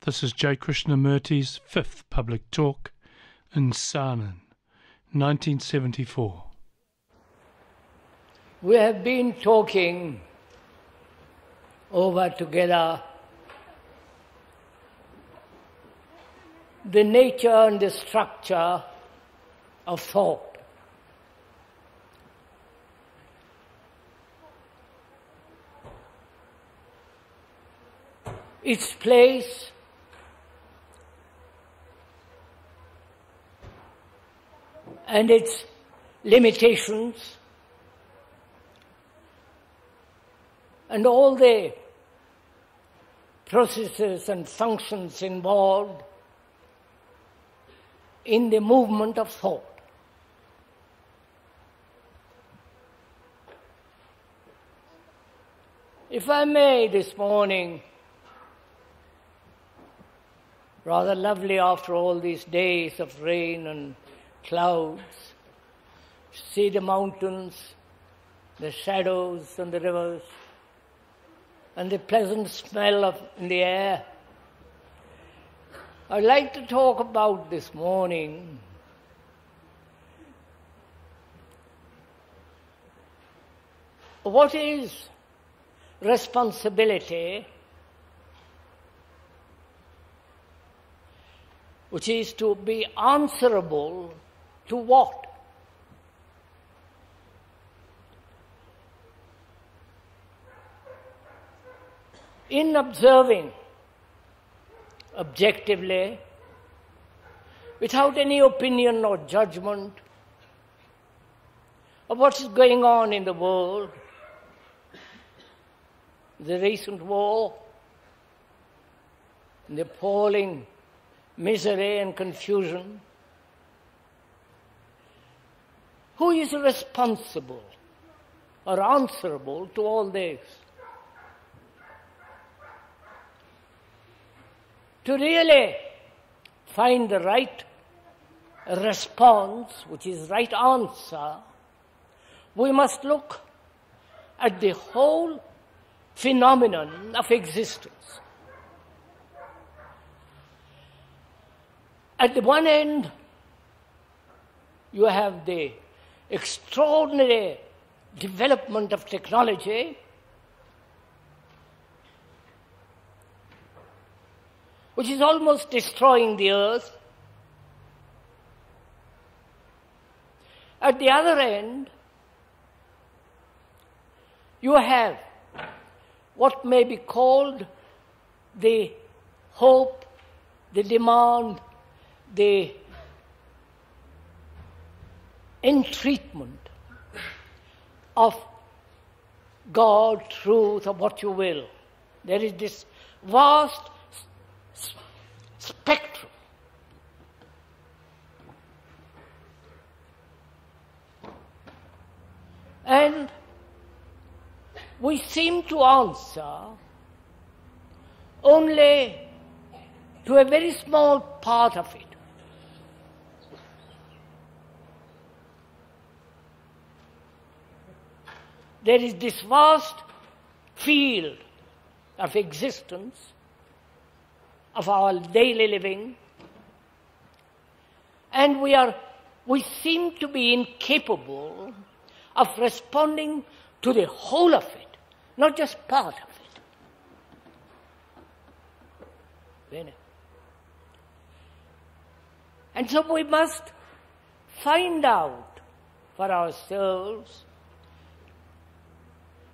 This is J. Krishnamurti's fifth public talk in Saanen, 1974. We have been talking over together the nature and the structure of thought. Its place and its limitations and all the processes and functions involved in the movement of thought. If I may, this morning, rather lovely after all these days of rain and clouds, see the mountains, the shadows and the rivers, and the pleasant smell in the air. I'd like to talk about this morning what is responsibility, which is to be answerable to what? In observing objectively, without any opinion or judgment of what is going on in the world, the recent war, the appalling misery and confusion, who is responsible or answerable to all this? To really find the right response, which is right answer, we must look at the whole phenomenon of existence. At the one end, you have the extraordinary development of technology, which is almost destroying the earth. At the other end, you have what may be called the hope, the demand, the entreatment of God, truth, or what you will. There is this vast spectrum. And we seem to answer only to a very small part of it. There is this vast field of existence, of our daily living, and we seem to be incapable of responding to the whole of it, not just part of it. And so we must find out for ourselves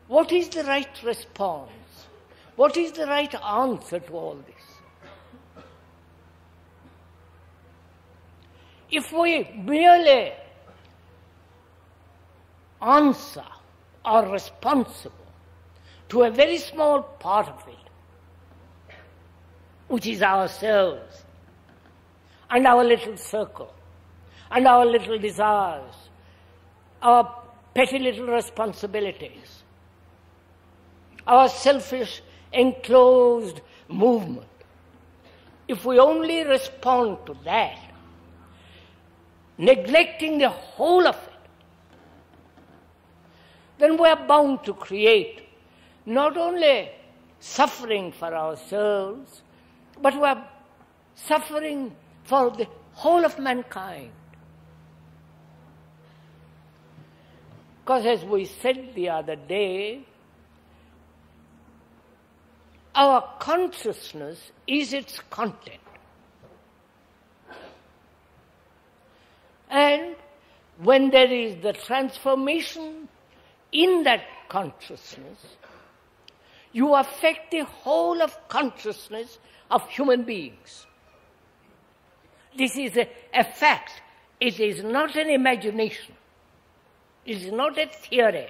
what is the right response, what is the right answer to all this. If we merely answer or are responsible to a very small part of it, which is ourselves and our little circle and our little desires, our petty little responsibilities, our selfish enclosed movement. If we only respond to that, neglecting the whole of it, then we are bound to create not only suffering for ourselves, but we are suffering for the whole of mankind. Because as we said the other day, our consciousness is its content. And when there is the transformation in that consciousness, you affect the whole of consciousness of human beings. This is a fact. It is not an imagination. It is not a theory.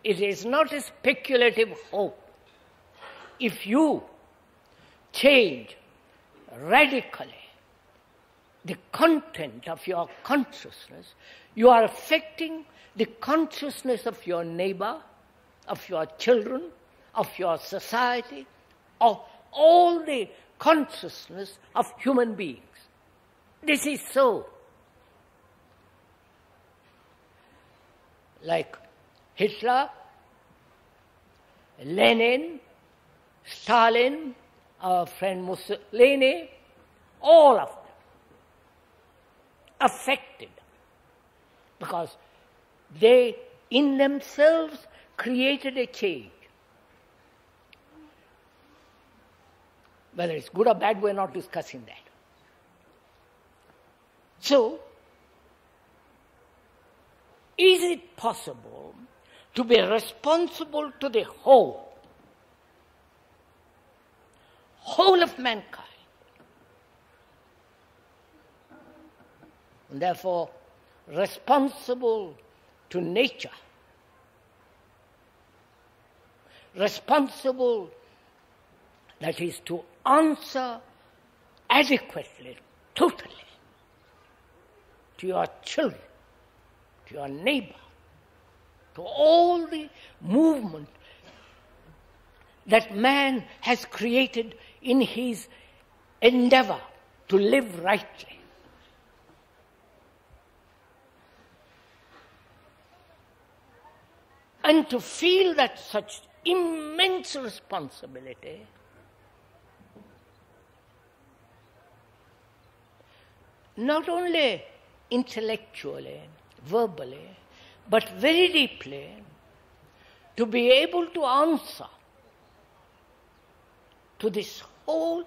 It is not a speculative hope. If you change radically the content of your consciousness, you are affecting the consciousness of your neighbor, of your children, of your society, of all the consciousness of human beings. This is so. Like Hitler, Lenin, Stalin, our friend Mussolini, all of them affected because they in themselves created a change. Whether it's good or bad, we're not discussing that. So, is it possible to be responsible to the whole of mankind? And therefore, responsible to nature, responsible, that is, to answer adequately, totally, to your children, to your neighbor, to all the movement that man has created in his endeavor to live rightly. And to feel that such immense responsibility not only intellectually, verbally, but very deeply, to be able to answer to this whole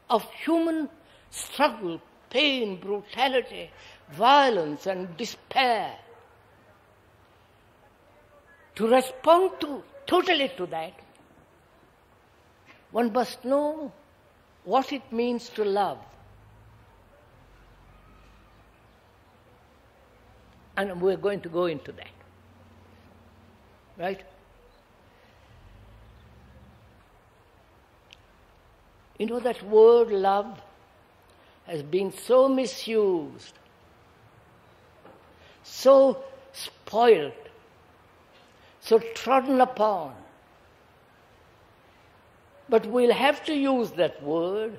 of human struggle, pain, brutality, violence and despair, to respond totally to that, one must know what it means to love. And we're going to go into that. Right? You know, that word love has been so misused, so spoiled, so trodden upon. But we'll have to use that word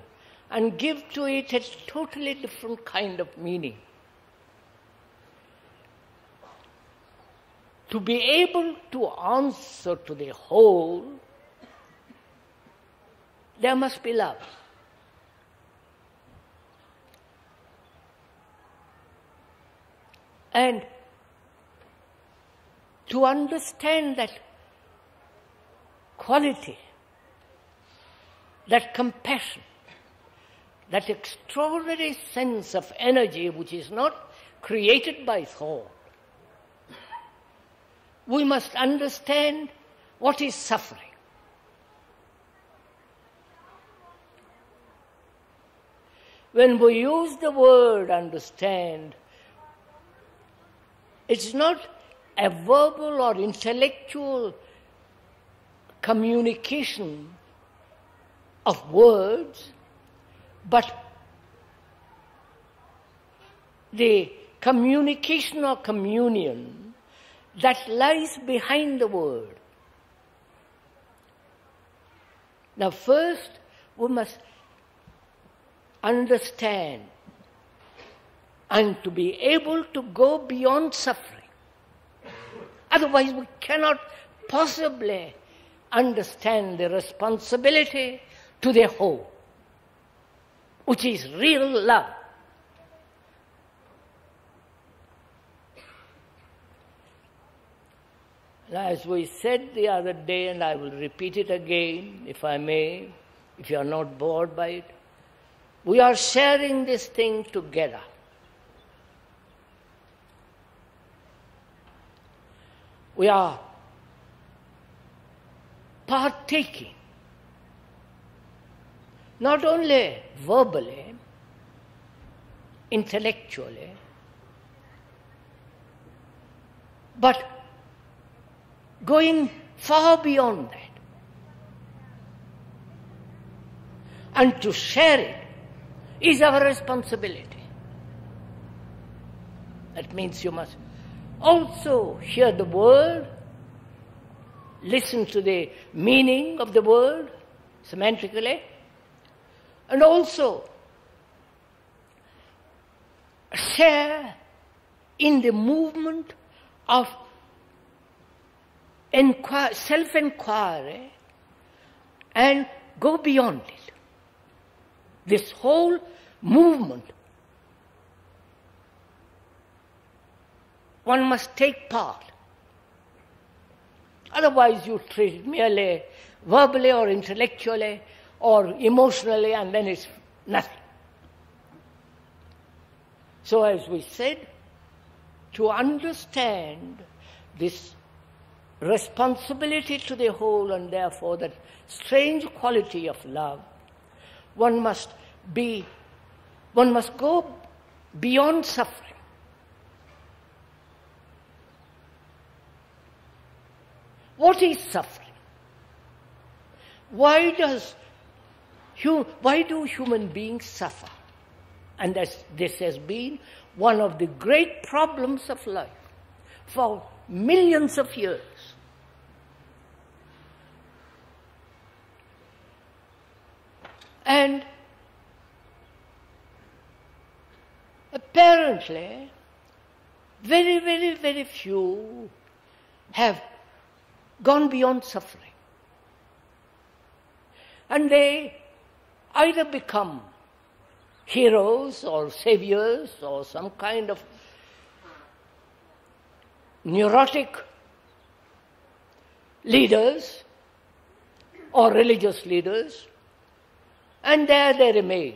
and give to it a totally different kind of meaning. To be able to answer to the whole, there must be love. And to understand that quality, that compassion, that extraordinary sense of energy which is not created by thought, we must understand what is suffering. When we use the word understand, it's not a verbal or intellectual communication of words, but the communication or communion that lies behind the word. Now first, we must understand and to be able to go beyond suffering. Otherwise, we cannot possibly understand the responsibility to the whole. which is real love. And as we said the other day, and I will repeat it again, if I may, if you are not bored by it, we are sharing this thing together. We are partaking, not only verbally, intellectually, but going far beyond that. And to share it is our responsibility. That means you must also hear the word, listen to the meaning of the word semantically, and also share in the movement of self-inquiry and go beyond it. This whole movement, one must take part. Otherwise you treat it merely verbally or intellectually or emotionally, and then it's nothing. So as we said, to understand this responsibility to the whole and therefore that strange quality of love, one must go beyond suffering. What is suffering? Why do human beings suffer? And this has been one of the great problems of life for millions of years. And apparently, very, very, very few have gone beyond suffering. And they either become heroes or saviors or some kind of neurotic leaders or religious leaders, and there they remain.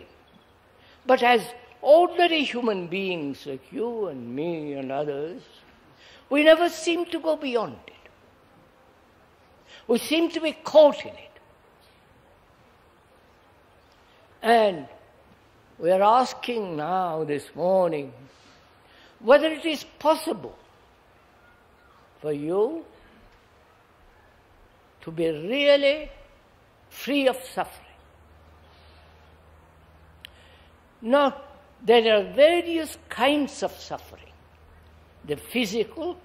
But as ordinary human beings like you and me and others, we never seem to go beyond it. We seem to be caught in it. And we are asking now this morning whether it is possible for you to be really free of suffering. Now, there are various kinds of suffering. The physical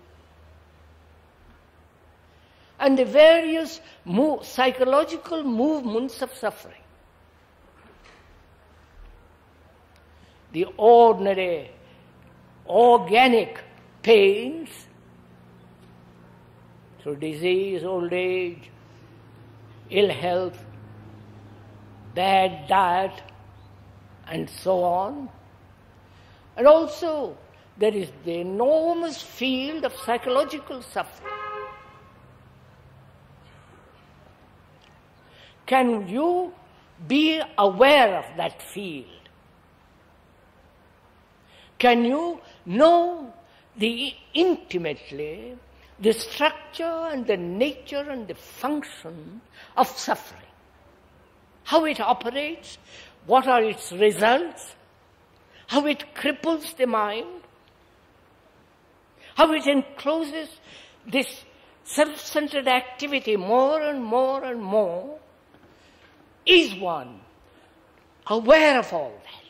and the various psychological movements of suffering. The ordinary, organic pains through disease, old age, ill health, bad diet, and so on. And also, there is the enormous field of psychological suffering. Can you be aware of that field? Can you know intimately the structure and the nature and the function of suffering? How it operates, what are its results, how it cripples the mind, how it encloses this self-centered activity more and more and more. Is one aware of all that?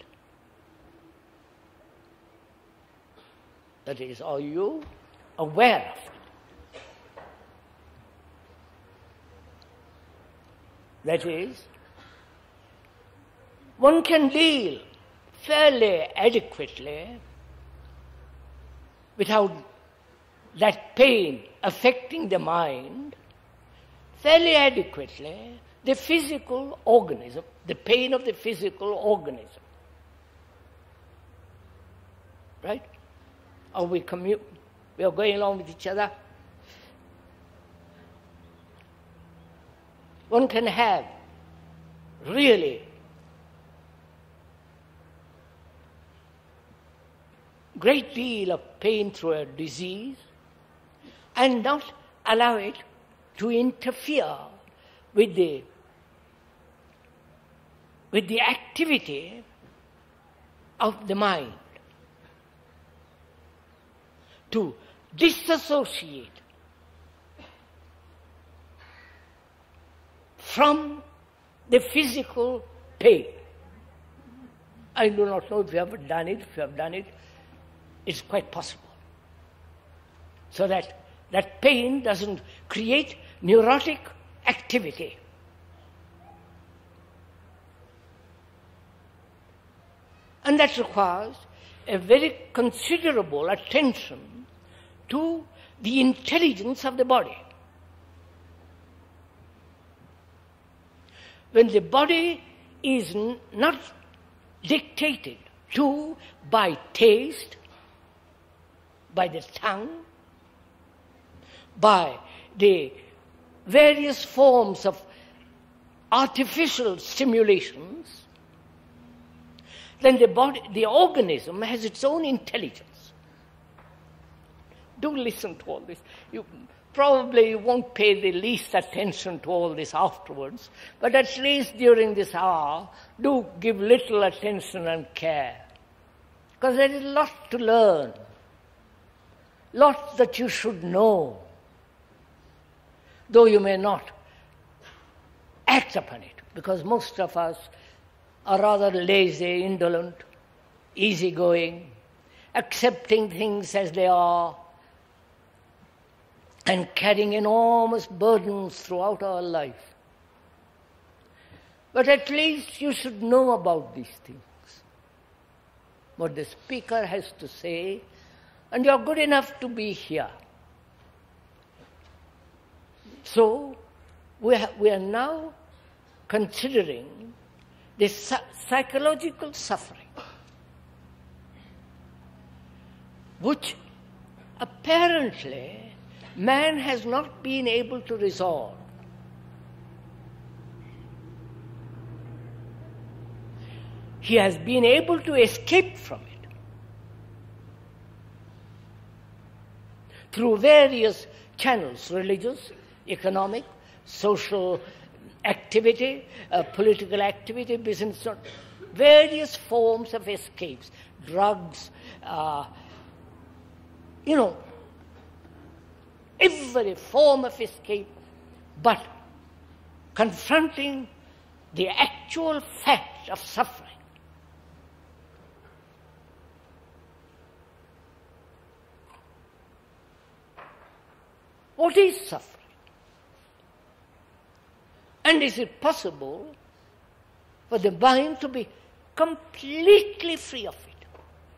That is, are you aware of it? That is, one can deal fairly adequately without that pain affecting the mind, fairly adequately the physical organism, the pain of the physical organism. right? Or we commute, we are going along with each other. One can have really great deal of pain through a disease and not allow it to interfere with the activity of the mind, to disassociate from the physical pain. I do not know if you have done it. If you have done it, it's quite possible. So that pain doesn't create neurotic activity. And that requires a very considerable attention to the intelligence of the body. When the body is not dictated to by taste, by the tongue, by the various forms of artificial stimulations, then the organism has its own intelligence. Do listen to all this. You probably won't pay the least attention to all this afterwards, but at least during this hour, do give little attention and care. Because there is a lot to learn, lots that you should know, though you may not act upon it, because most of us are rather lazy, indolent, easygoing, accepting things as they are, and carrying enormous burdens throughout our life. But at least you should know about these things, what the speaker has to say, and you are good enough to be here. So we are now considering the psychological suffering, which apparently man has not been able to resolve. He has been able to escape from it through various channels: religious, economic, social activity, political activity, business, various forms of escapes, drugs, every form of escape, but confronting the actual fact of suffering. What is suffering? And is it possible for the mind to be completely free of it?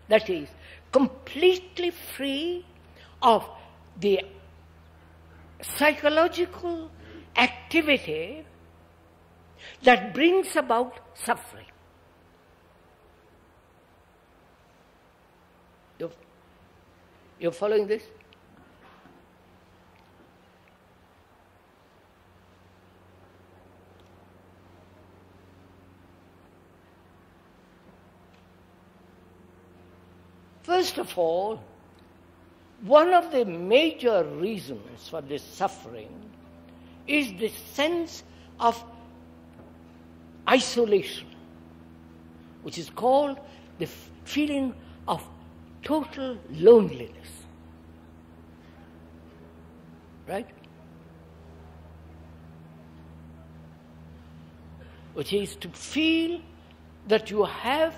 That is, completely free of the psychological activity that brings about suffering. You're following this? First of all, one of the major reasons for this suffering is the sense of isolation, which is called the feeling of total loneliness. Right? Which is to feel that you have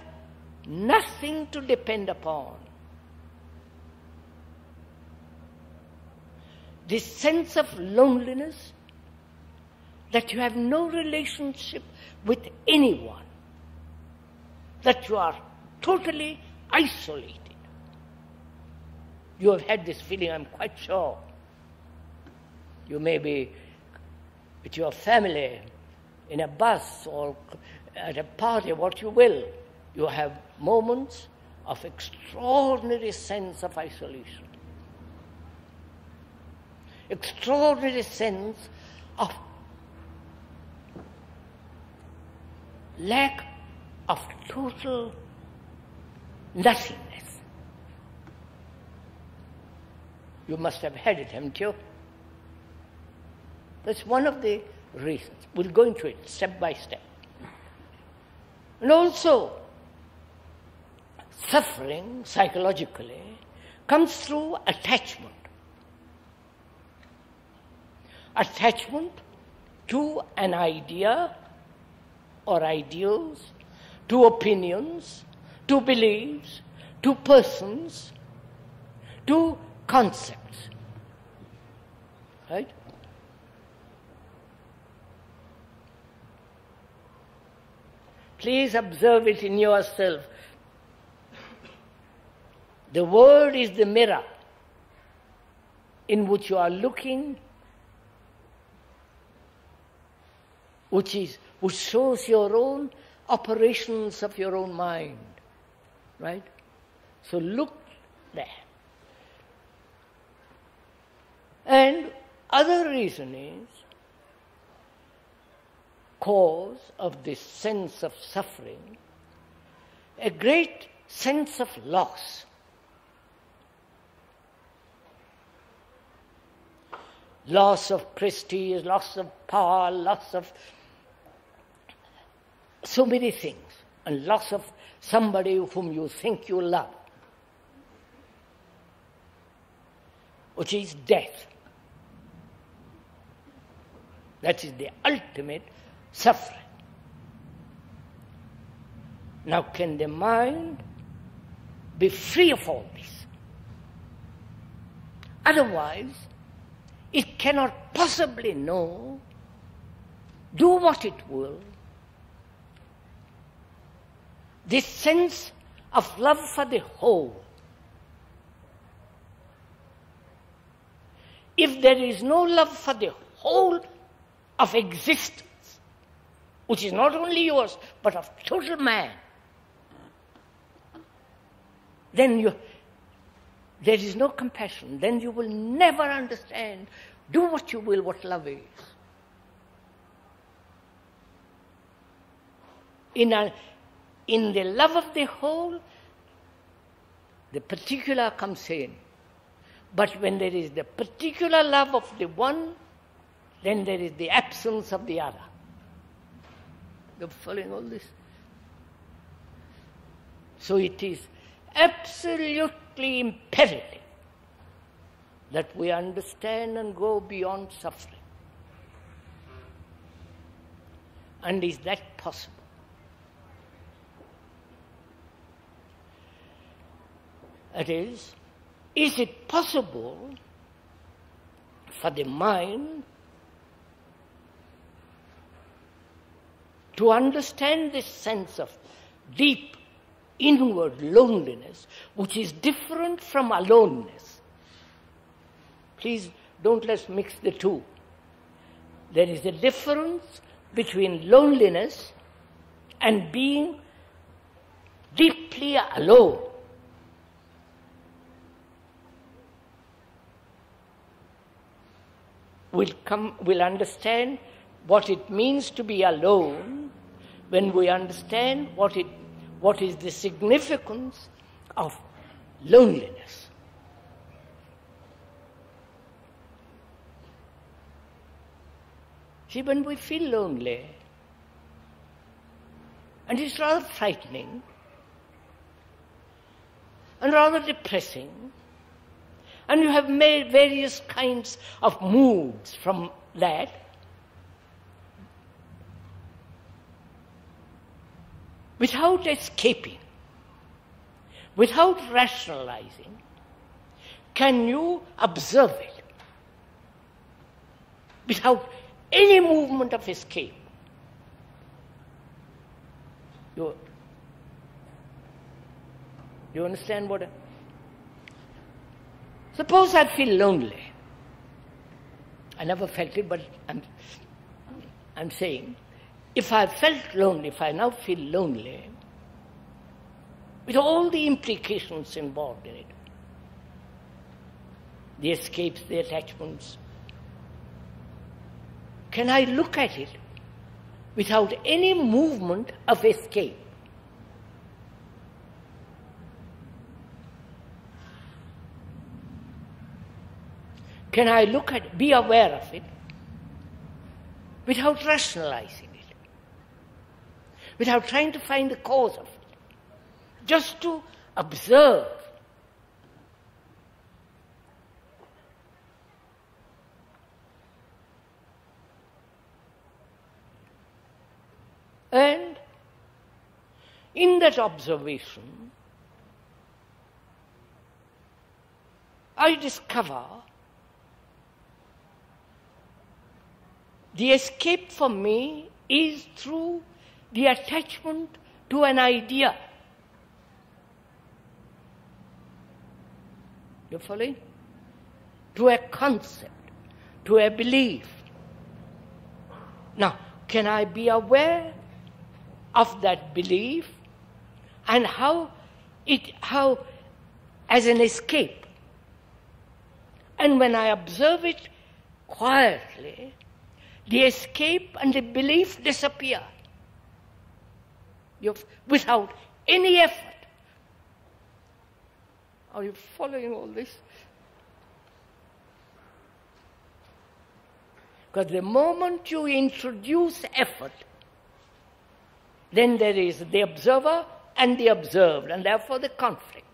nothing to depend upon. This sense of loneliness, that you have no relationship with anyone, that you are totally isolated. You have had this feeling, I'm quite sure. You may be with your family, in a bus or at a party, what you will. You have moments of extraordinary sense of isolation, extraordinary sense of lack of total nothingness. You must have had it, haven't you? That's one of the reasons. We'll go into it step by step. And also, suffering psychologically comes through attachment. Attachment to an idea or ideals, to opinions, to beliefs, to persons, to concepts. Right? Please observe it in yourself. The world is the mirror in which you are looking, which shows your own operations of your own mind. Right? So look there. And other reason is cause of this sense of suffering, a great sense of loss. Loss of prestige, loss of power, loss of so many things, and loss of somebody whom you think you love, which is death. That is the ultimate suffering. Now, can the mind be free of all this? Otherwise, it cannot possibly know, do what it will. This sense of love for the whole. If there is no love for the whole of existence, which is not only yours, but of total man, then there is no compassion. Then you will never understand, do what you will, what love is. In the love of the whole, the particular comes in. But when there is the particular love of the one, then there is the absence of the other. You're following all this? So it is absolutely imperative that we understand and go beyond suffering. And is that possible? That is it possible for the mind to understand this sense of deep inward loneliness, which is different from aloneness? Please don't let's mix the two. There is a difference between loneliness and being deeply alone. We'll understand what it means to be alone when we understand what is the significance of loneliness. See, when we feel lonely, and it's rather frightening and rather depressing, and you have made various kinds of moods from that, without escaping, without rationalizing, can you observe it without any movement of escape? You understand what? Suppose I feel lonely. I never felt it, but I'm saying, if I felt lonely, if I now feel lonely, with all the implications involved in it. The escapes, the attachments. Can I look at it without any movement of escape? Can I look at, be aware of it without rationalizing it, without trying to find the cause of it, just to observe? And in that observation, I discover the escape for me is through the attachment to an idea. You following? To a concept, to a belief. Now, can I be aware of that belief and how as an escape? And when I observe it quietly, the escape and the belief disappear without any effort. Are you following all this? Because the moment you introduce effort, then there is the observer and the observed, and therefore the conflict.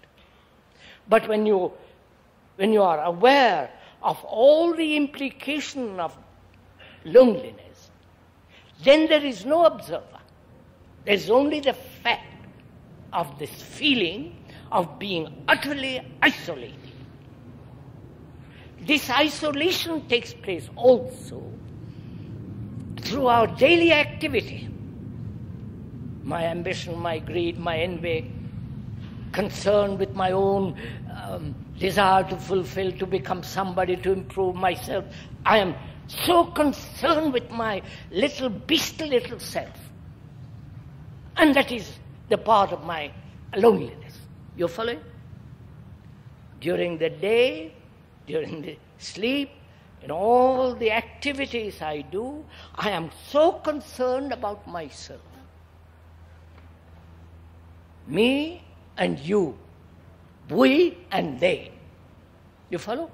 But when you are aware of all the implication of loneliness, then there is no observer. There is only the fact of this feeling of being utterly isolated. This isolation takes place also through our daily activity. My ambition, my greed, my envy, concern with my own desire to fulfill, to become somebody, to improve myself. I am so concerned with my beastly little self. And that is the part of my loneliness. You following? During the day, during the sleep, in all the activities I do, I am so concerned about myself. Me and you. We and they. You follow?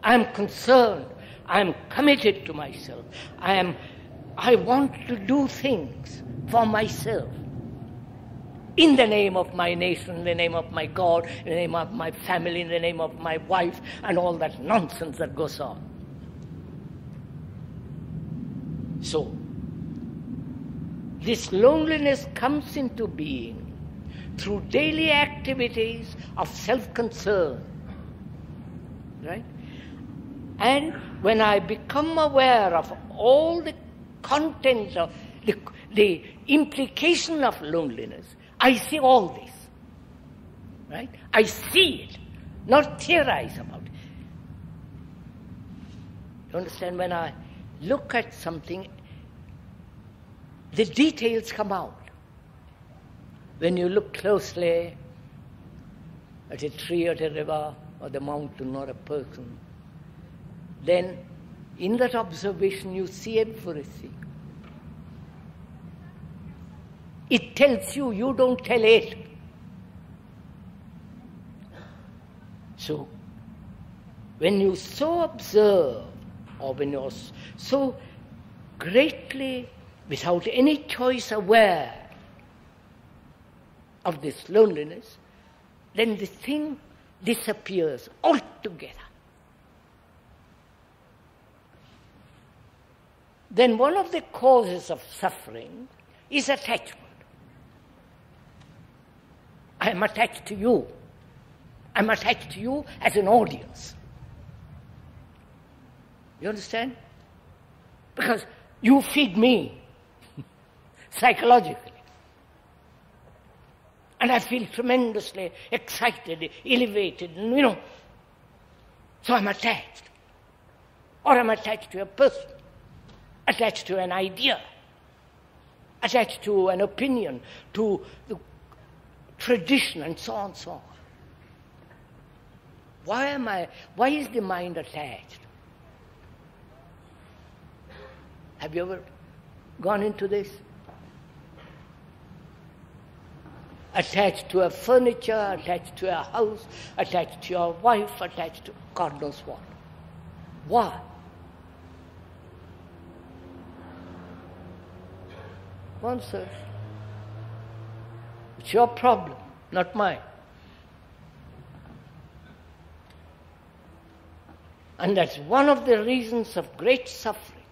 I am concerned. I am committed to myself. I want to do things for myself. In the name of my nation, in the name of my God, in the name of my family, in the name of my wife, and all that nonsense that goes on. So, this loneliness comes into being through daily activities of self-concern, right? And when I become aware of all the content of the implication of loneliness, I see all this, right? I see it, not theorize about it. You understand? When I look at something, the details come out. When you look closely at a tree, at a river, or the mountain, or a person, then in that observation you see everything. It tells you, you don't tell it. So, when you so observe, or when you're so greatly, without any choice, aware of this loneliness, then the thing disappears altogether. Then one of the causes of suffering is attachment. I am attached to you. I am attached to you as an audience. You understand? Because you feed me psychologically. And I feel tremendously excited, elevated, and so I'm attached. Or I'm attached to a person, attached to an idea, attached to an opinion, to the tradition, and so on, so on. Why is the mind attached? Have you ever gone into this? Attached to a furniture, attached to a house, attached to your wife, attached to God knows what. Why? One says, it's your problem, not mine. And that's one of the reasons of great suffering.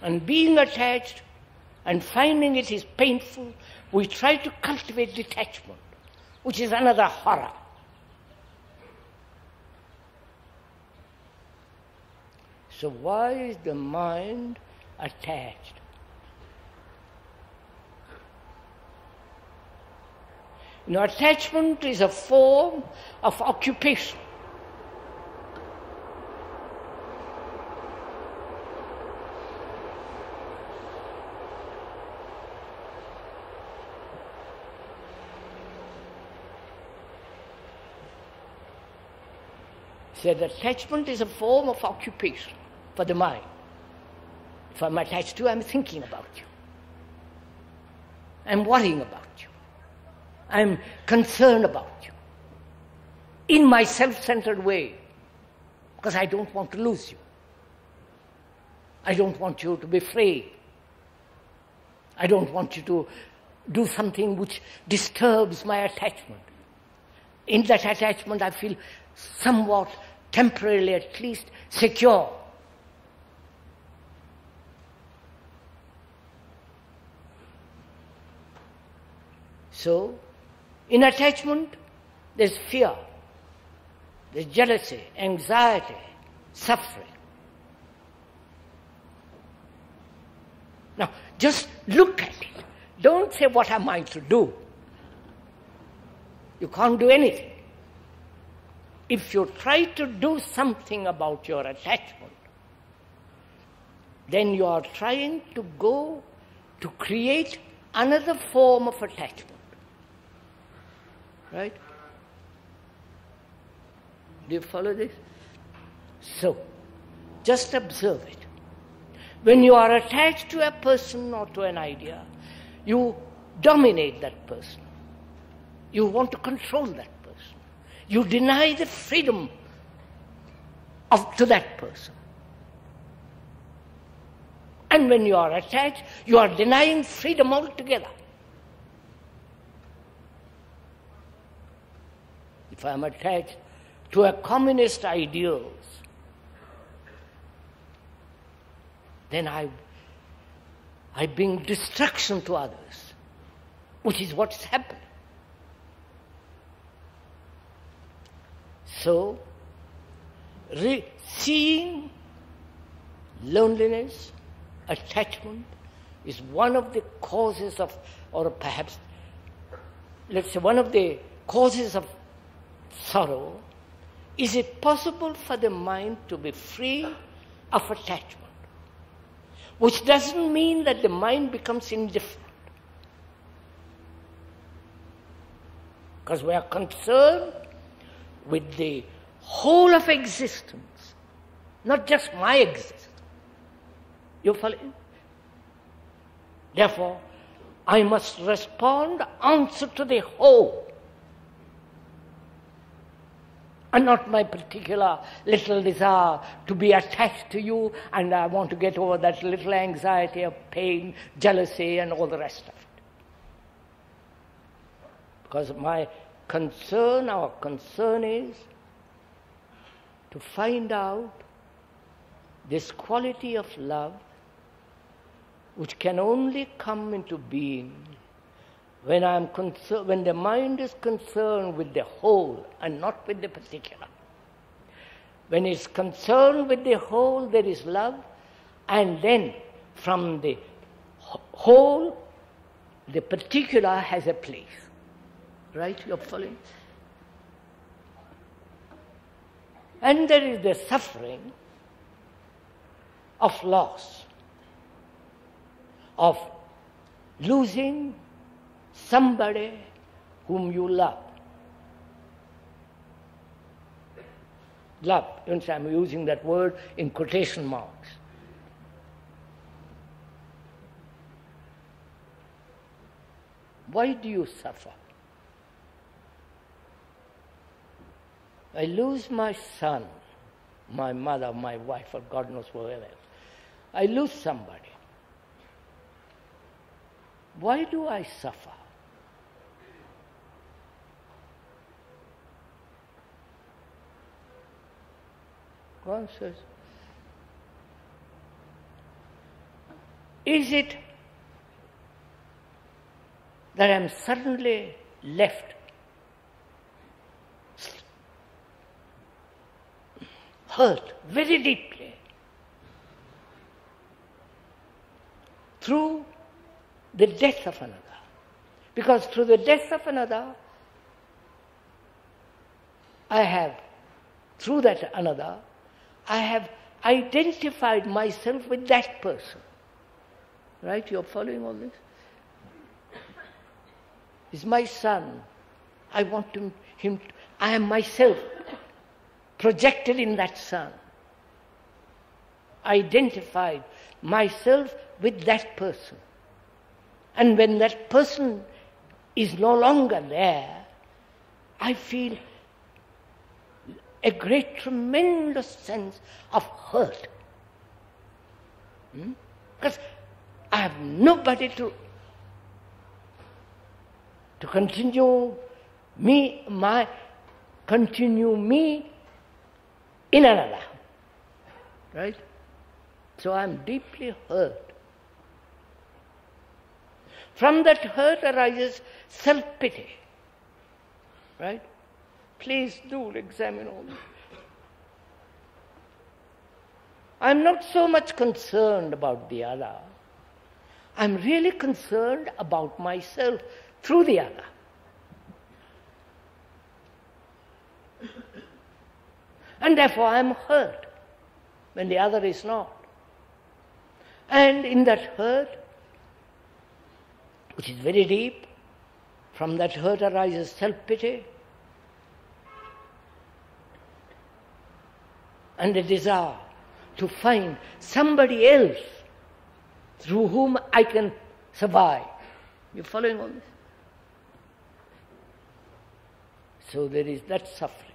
And being attached and finding it is painful, we try to cultivate detachment, which is another horror. So why is the mind attached? Attachment is a form of occupation. Said attachment is a form of occupation for the mind. If I'm attached to you, I'm thinking about you. I'm worrying about you. I'm concerned about you. In my self-centered way. Because I don't want to lose you. I don't want you to be free. I don't want you to do something which disturbs my attachment. In that attachment, I feel somewhat, temporarily at least, secure. So, in attachment, there's fear, there's jealousy, anxiety, suffering. Now, just look at it. Don't say, what am I to do? You can't do anything. If you try to do something about your attachment, then you are trying to go to create another form of attachment. Right? Do you follow this? So, just observe it. When you are attached to a person or to an idea, you dominate that person. You want to control that person. You deny the freedom to that person. And when you are attached, you are denying freedom altogether. If I am attached to a communist ideals, then I bring destruction to others, which is what's happening. So, seeing loneliness, attachment, is one of the causes of, or perhaps, let's say, one of the causes of sorrow. Is it possible for the mind to be free of attachment? Which doesn't mean that the mind becomes indifferent. Because we are concerned with the whole of existence, not just my existence. You follow? Therefore, I must respond, answer to the whole, and not my particular little desire to be attached to you, and I want to get over that little anxiety of pain, jealousy, and all the rest of it. Because our concern is to find out this quality of love which can only come into being when when the mind is concerned with the whole and not with the particular. When it's concerned with the whole, there is love, and then from the whole, the particular has a place. Right? You're following? And there is the suffering of loss, of losing somebody whom you love. Love, you understand, I'm using that word in quotation marks. Why do you suffer? I lose my son, my mother, my wife, or God knows whoever else. I lose somebody. Why do I suffer? God says, is it that I'm suddenly left hurt very deeply through the death of another? Because through the death of another, through that another, I have identified myself with that person. Right? You're following all this? He's my son. I want I am myself projected in that son. Identified myself with that person. And when that person is no longer there, I feel a great, tremendous sense of hurt. Because I have nobody to continue me in another. Right? So I am deeply hurt. From that hurt arises self-pity. Right? Please do examine all this. I'm not so much concerned about the other. I'm really concerned about myself through the other. And therefore I'm hurt when the other is not. And in that hurt, which is very deep, from that hurt arises self-pity and a desire to find somebody else through whom I can survive. You following all this? So there is that suffering.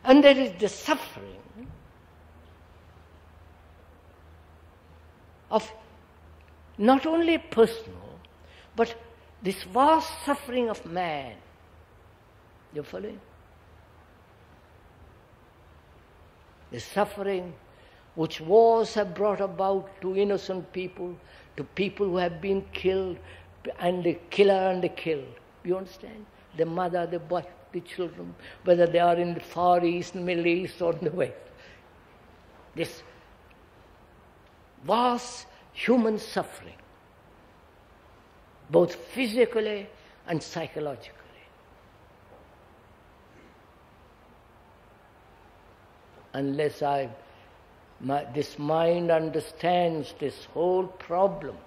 And there is the suffering of not only personal, but this vast suffering of man. You following? The suffering which wars have brought about to innocent people, to people who have been killed, and the killer and the killed. You understand? The mother, the wife, the children, whether they are in the Far East, Middle East, or in the West. This vast human suffering, both physically and psychologically. Unless this mind understands this whole problem,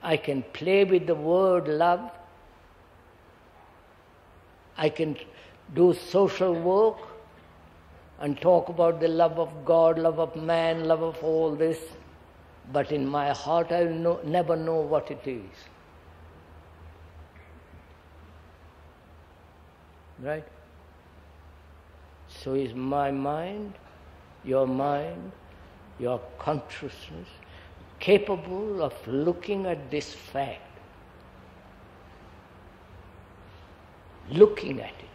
I can play with the word love, I can do social work and talk about the love of God, love of man, love of all this, but in my heart I will never know what it is. Right? So is my mind, your consciousness, capable of looking at this fact, looking at it,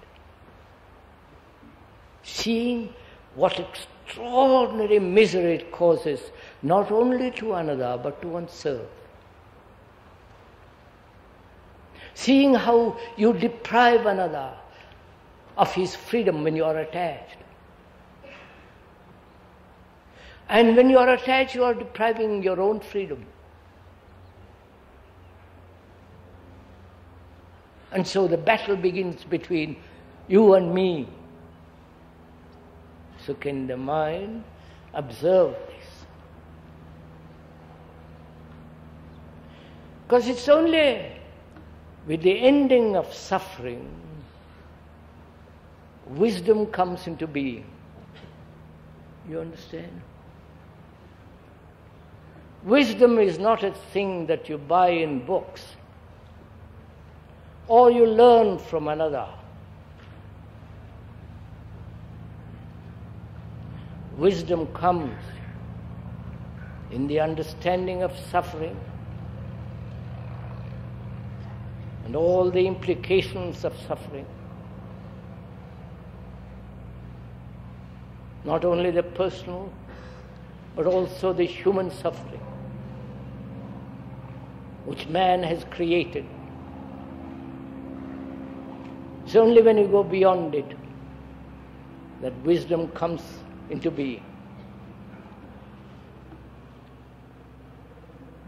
seeing what extraordinary misery it causes, not only to another, but to oneself. Seeing how you deprive another of his freedom when you are attached. And when you are attached, you are depriving your own freedom. And so the battle begins between you and me. So can the mind observe this? Because it's only with the ending of suffering, wisdom comes into being. You understand? Wisdom is not a thing that you buy in books or you learn from another. Wisdom comes in the understanding of suffering and all the implications of suffering. Not only the personal, but also the human suffering which man has created. It's only when you go beyond it that wisdom comes into being.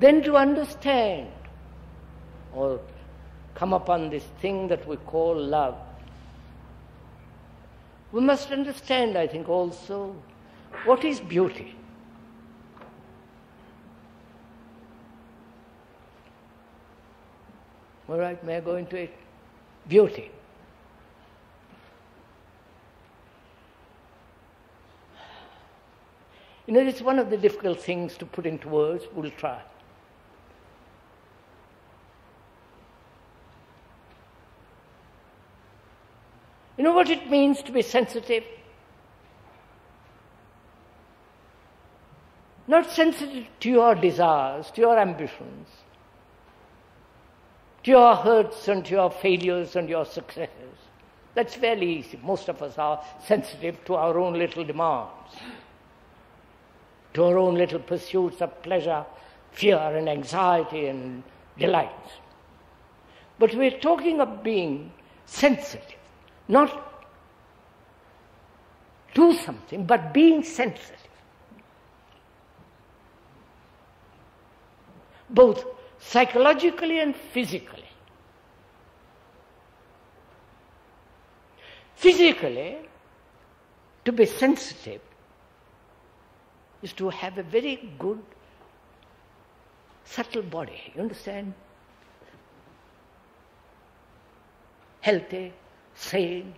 Then to understand or come upon this thing that we call love, we must understand, I think, also what is beauty. All right, may I go into it? Beauty. You know, it's one of the difficult things to put into words. We'll try. You know what it means to be sensitive? Not sensitive to your desires, to your ambitions, to your hurts and to your failures and your successes. That's fairly easy. Most of us are sensitive to our own little demands, to our own little pursuits of pleasure, fear and anxiety and delights. But we're talking of being sensitive, not to something, but being sensitive. Both psychologically and physically. Physically, to be sensitive is to have a very good, subtle body. You understand? Healthy, sane,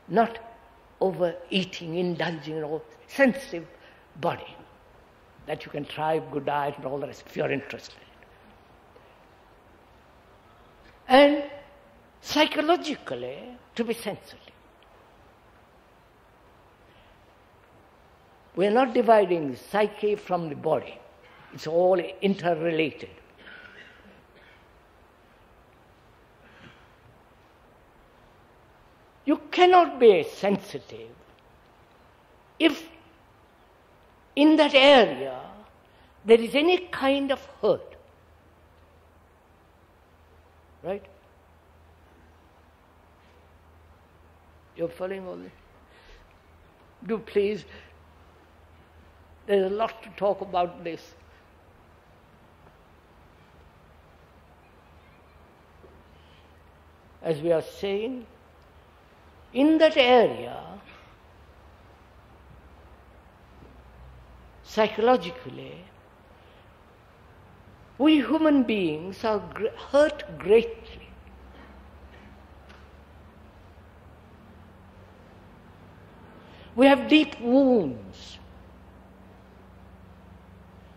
not overeating, indulging in all, sensitive body that you can try good diet and all the rest if you're interested. And psychologically, to be sensitive. We're not dividing the psyche from the body. It's all interrelated. You cannot be sensitive if in that area there is any kind of hurt. Right? You're following all this? Do please. There's a lot to talk about this. As we are saying, in that area, psychologically, we human beings are hurt greatly. We have deep wounds,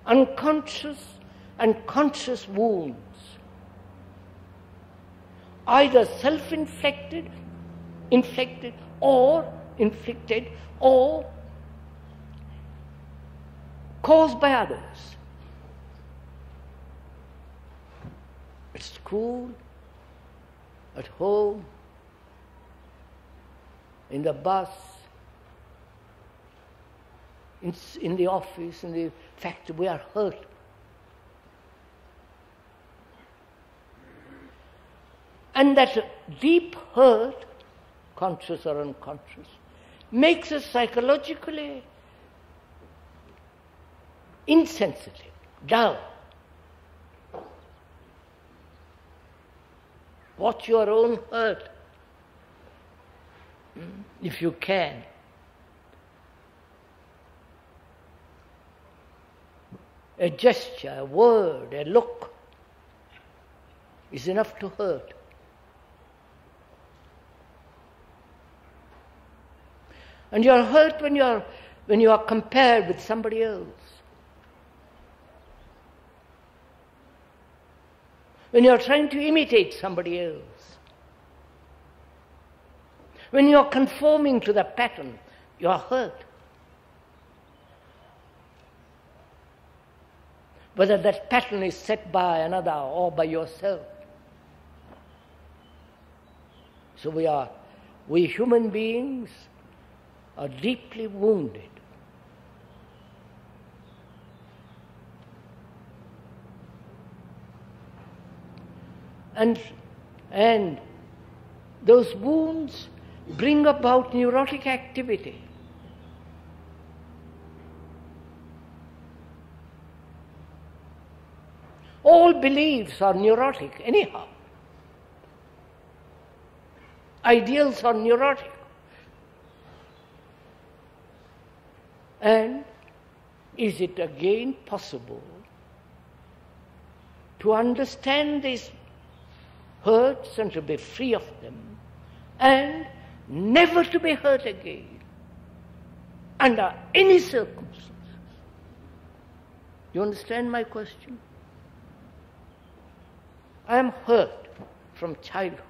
unconscious and conscious wounds, either self-inflicted, or caused by others. At school, at home, in the bus, in the office, in the factory, we are hurt. And that deep hurt, conscious or unconscious, makes us psychologically insensitive, dull. Watch your own hurt, if you can. a gesture, a word, a look is enough to hurt. And you are hurt when you are compared with somebody else. When you are trying to imitate somebody else. When you are conforming to the pattern, you are hurt. Whether that pattern is set by another or by yourself. So we human beings are deeply wounded. And those wounds bring about neurotic activity. All beliefs are neurotic anyhow. Ideals are neurotic. And is it again possible to understand these hurts and to be free of them and never to be hurt again under any circumstances? You understand my question? I am hurt from childhood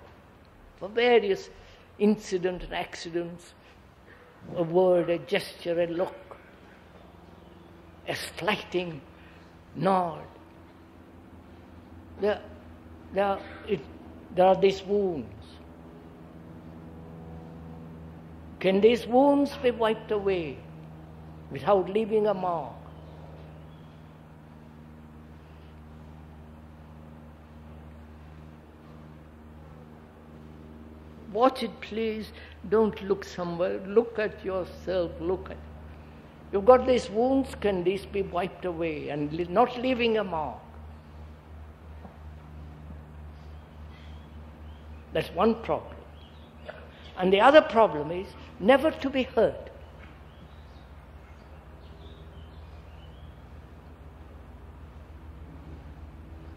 for various incidents and accidents, a word, a gesture, a look, a slighting nod. There are these wounds. Can these wounds be wiped away without leaving a mark? Watch it, please. Don't look somewhere. Look at yourself. Look at it. You've got these wounds. Can these be wiped away and not leaving a mark? That's one problem. And the other problem is never to be hurt.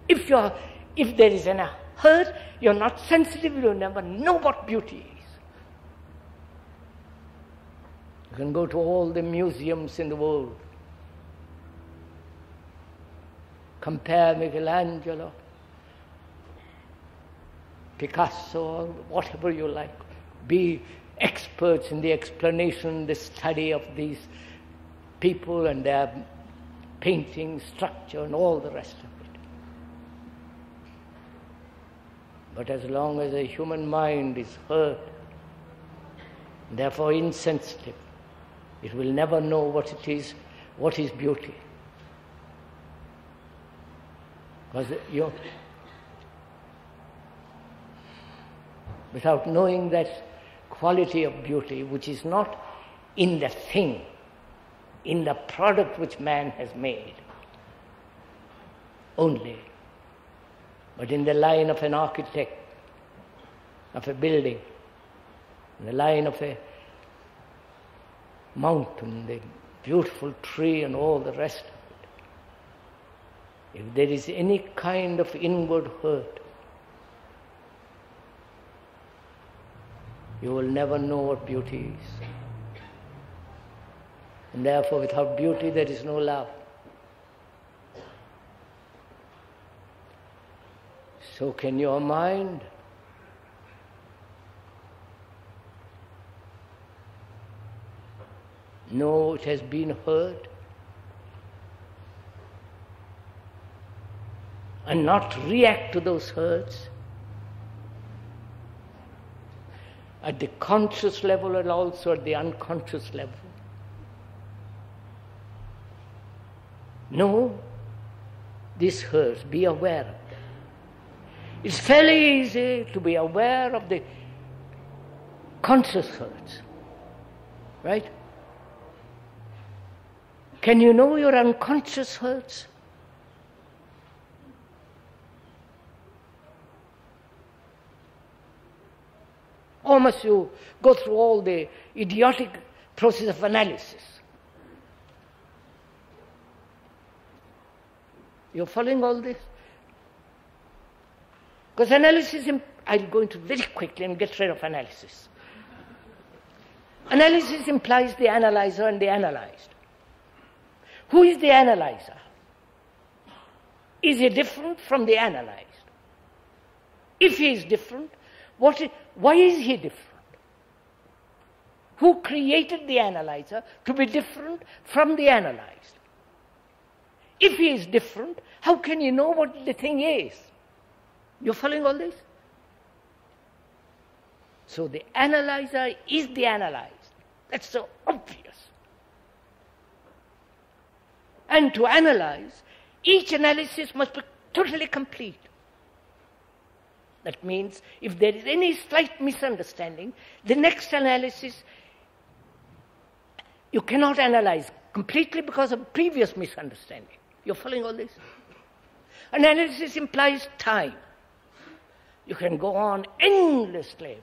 If there is a hurt, you're not sensitive, you'll never know what beauty is. You can go to all the museums in the world. Compare Michelangelo, Picasso, or whatever you like. Be experts in the explanation, the study of these people and their painting, structure, and all the rest of it. But as long as a human mind is hurt, therefore insensitive, it will never know what is beauty. Because without knowing that quality of beauty, which is not in the thing, in the product which man has made only, but in the line of an architect, of a building, in the line of a mountain, the beautiful tree and all the rest of it. If there is any kind of inward hurt, you will never know what beauty is. And therefore, without beauty, there is no love. So can your mind know it has been hurt and not react to those hurts at the conscious level and also at the unconscious level? No, this hurts, be aware of them. It's fairly easy to be aware of the conscious hurts, right? Can you know your unconscious hurts? Or must you go through all the idiotic process of analysis? You're following all this? Because analysis, I'll go into very quickly and get rid of analysis. Analysis implies the analyzer and the analyzed. Who is the analyzer? Is he different from the analyzed? If he is different, why is he different? Who created the analyzer to be different from the analyzed? If he is different, how can you know what the thing is? You're following all this? So the analyzer is the analyzed. That's so obvious. And to analyze, each analysis must be totally complete. That means if there is any slight misunderstanding, the next analysis, you cannot analyze completely because of previous misunderstanding. You're following all this? Analysis implies time. You can go on endlessly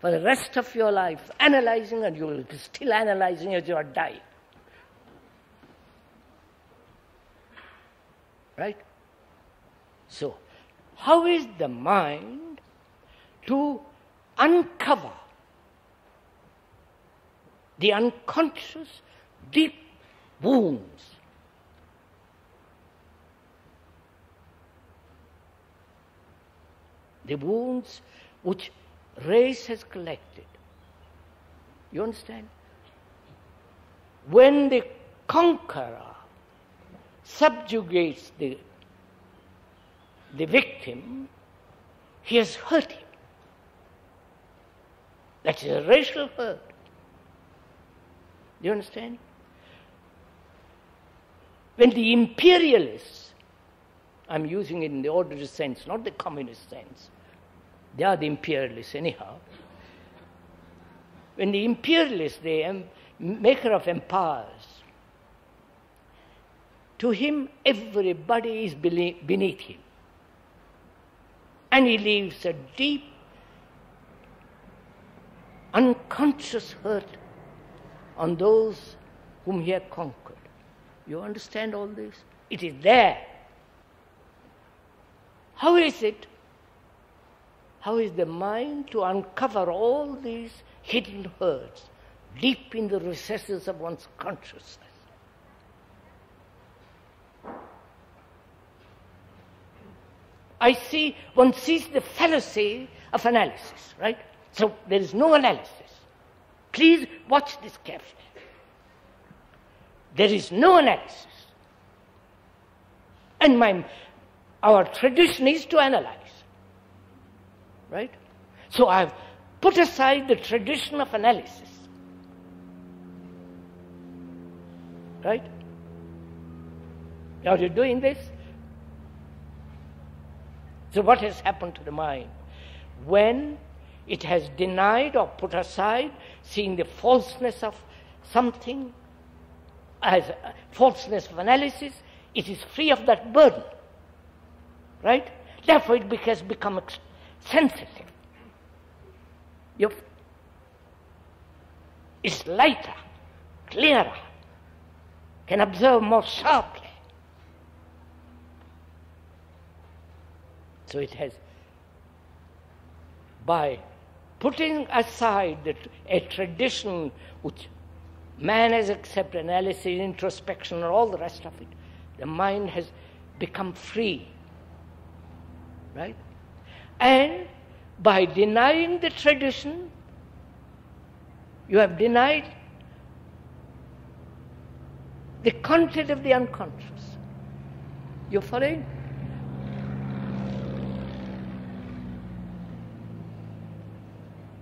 for the rest of your life analyzing, and you will be still analyzing as you are dying. Right? So, how is the mind to uncover the unconscious deep wounds? The wounds which race has collected. You understand? When the conqueror subjugates the victim, he has hurt him. That is a racial hurt. Do you understand? When the imperialists, I'm using it in the ordinary sense, not the communist sense, they are the imperialists anyhow. When the imperialists, the maker of empires, to him everybody is beneath him. And he leaves a deep, unconscious hurt on those whom he had conquered. You understand all this? It is there. How is it? How is the mind to uncover all these hidden hurts deep in the recesses of one's consciousness? One sees the fallacy of analysis, right? So there is no analysis. Please watch this carefully. There is no analysis. And our tradition is to analyze. Right? So I've put aside the tradition of analysis. Right? Are you doing this? So what has happened to the mind? When it has denied or put aside, seeing the falseness of something as falseness of analysis, it is free of that burden. Right? Therefore it has become sensitive. It's lighter, clearer, can observe more sharply. So it has, by putting aside a tradition which man has accepted, analysis, introspection, and all the rest of it, the mind has become free. Right? And by denying the tradition, you have denied the content of the unconscious. You're following?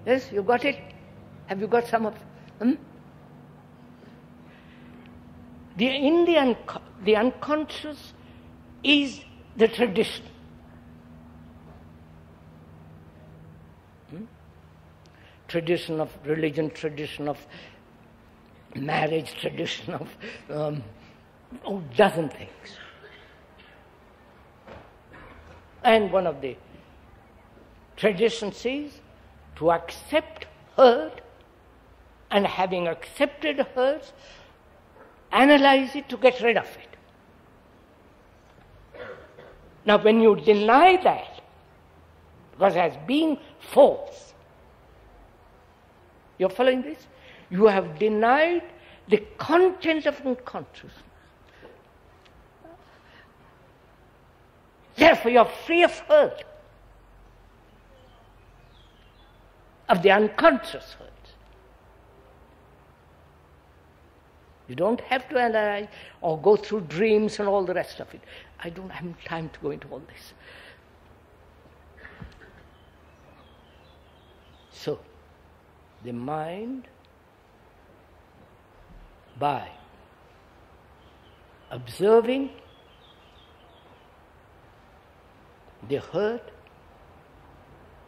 Yes, you got it? Have you got some of them? The unconscious is the tradition. Tradition of religion, tradition of marriage, tradition of dozen things. And one of the traditions is to accept hurt, and having accepted hurt, analyze it to get rid of it. Now when you deny that, because as being false, you're following this? You have denied the content of unconsciousness. Therefore you're free of hurt, of the unconscious hurt. You don't have to analyze or go through dreams and all the rest of it. I don't have time to go into all this. So, the mind, by observing the hurt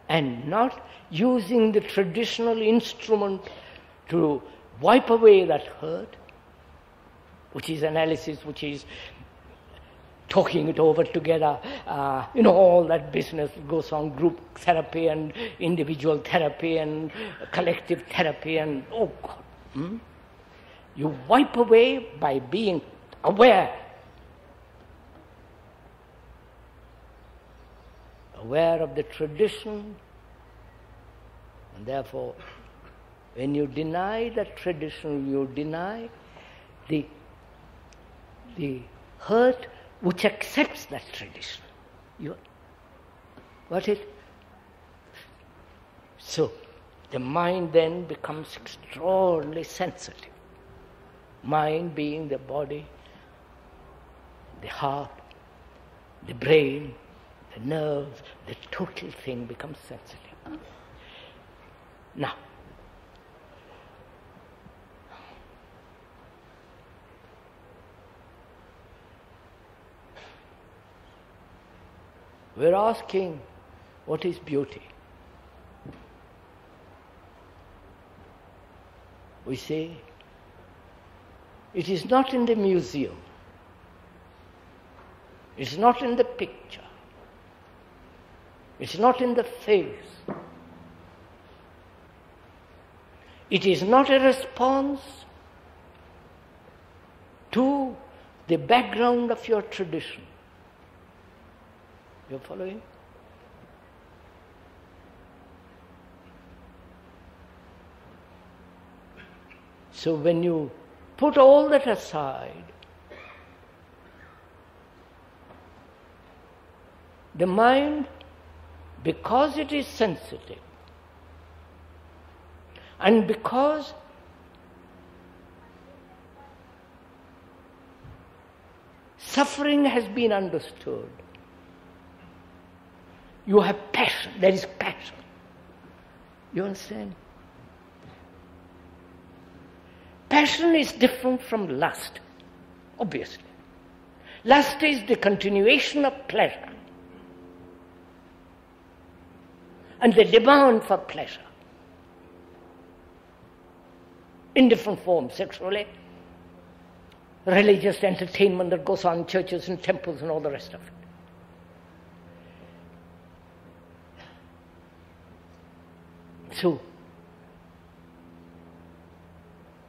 and not using the traditional instrument to wipe away that hurt, which is analysis, which is talking it over together, all that business goes on, group therapy and individual therapy and collective therapy and, oh God. You wipe away by being aware. Aware of the tradition, and therefore, when you deny that tradition, you deny the hurt which accepts that tradition. You got it? So, the mind then becomes extraordinarily sensitive. Mind being the body, the heart, the brain, the nerves, the total thing becomes sensitive. Now, we're asking, what is beauty? We say, it is not in the museum. It's not in the picture. It's not in the face. It is not a response to the background of your tradition. You're following? So when you put all that aside, the mind, because it is sensitive, and because suffering has been understood, you have passion. There is passion. You understand? Passion is different from lust, obviously. Lust is the continuation of pleasure and the demand for pleasure in different forms, sexually, religious entertainment that goes on in churches and temples and all the rest of it. So,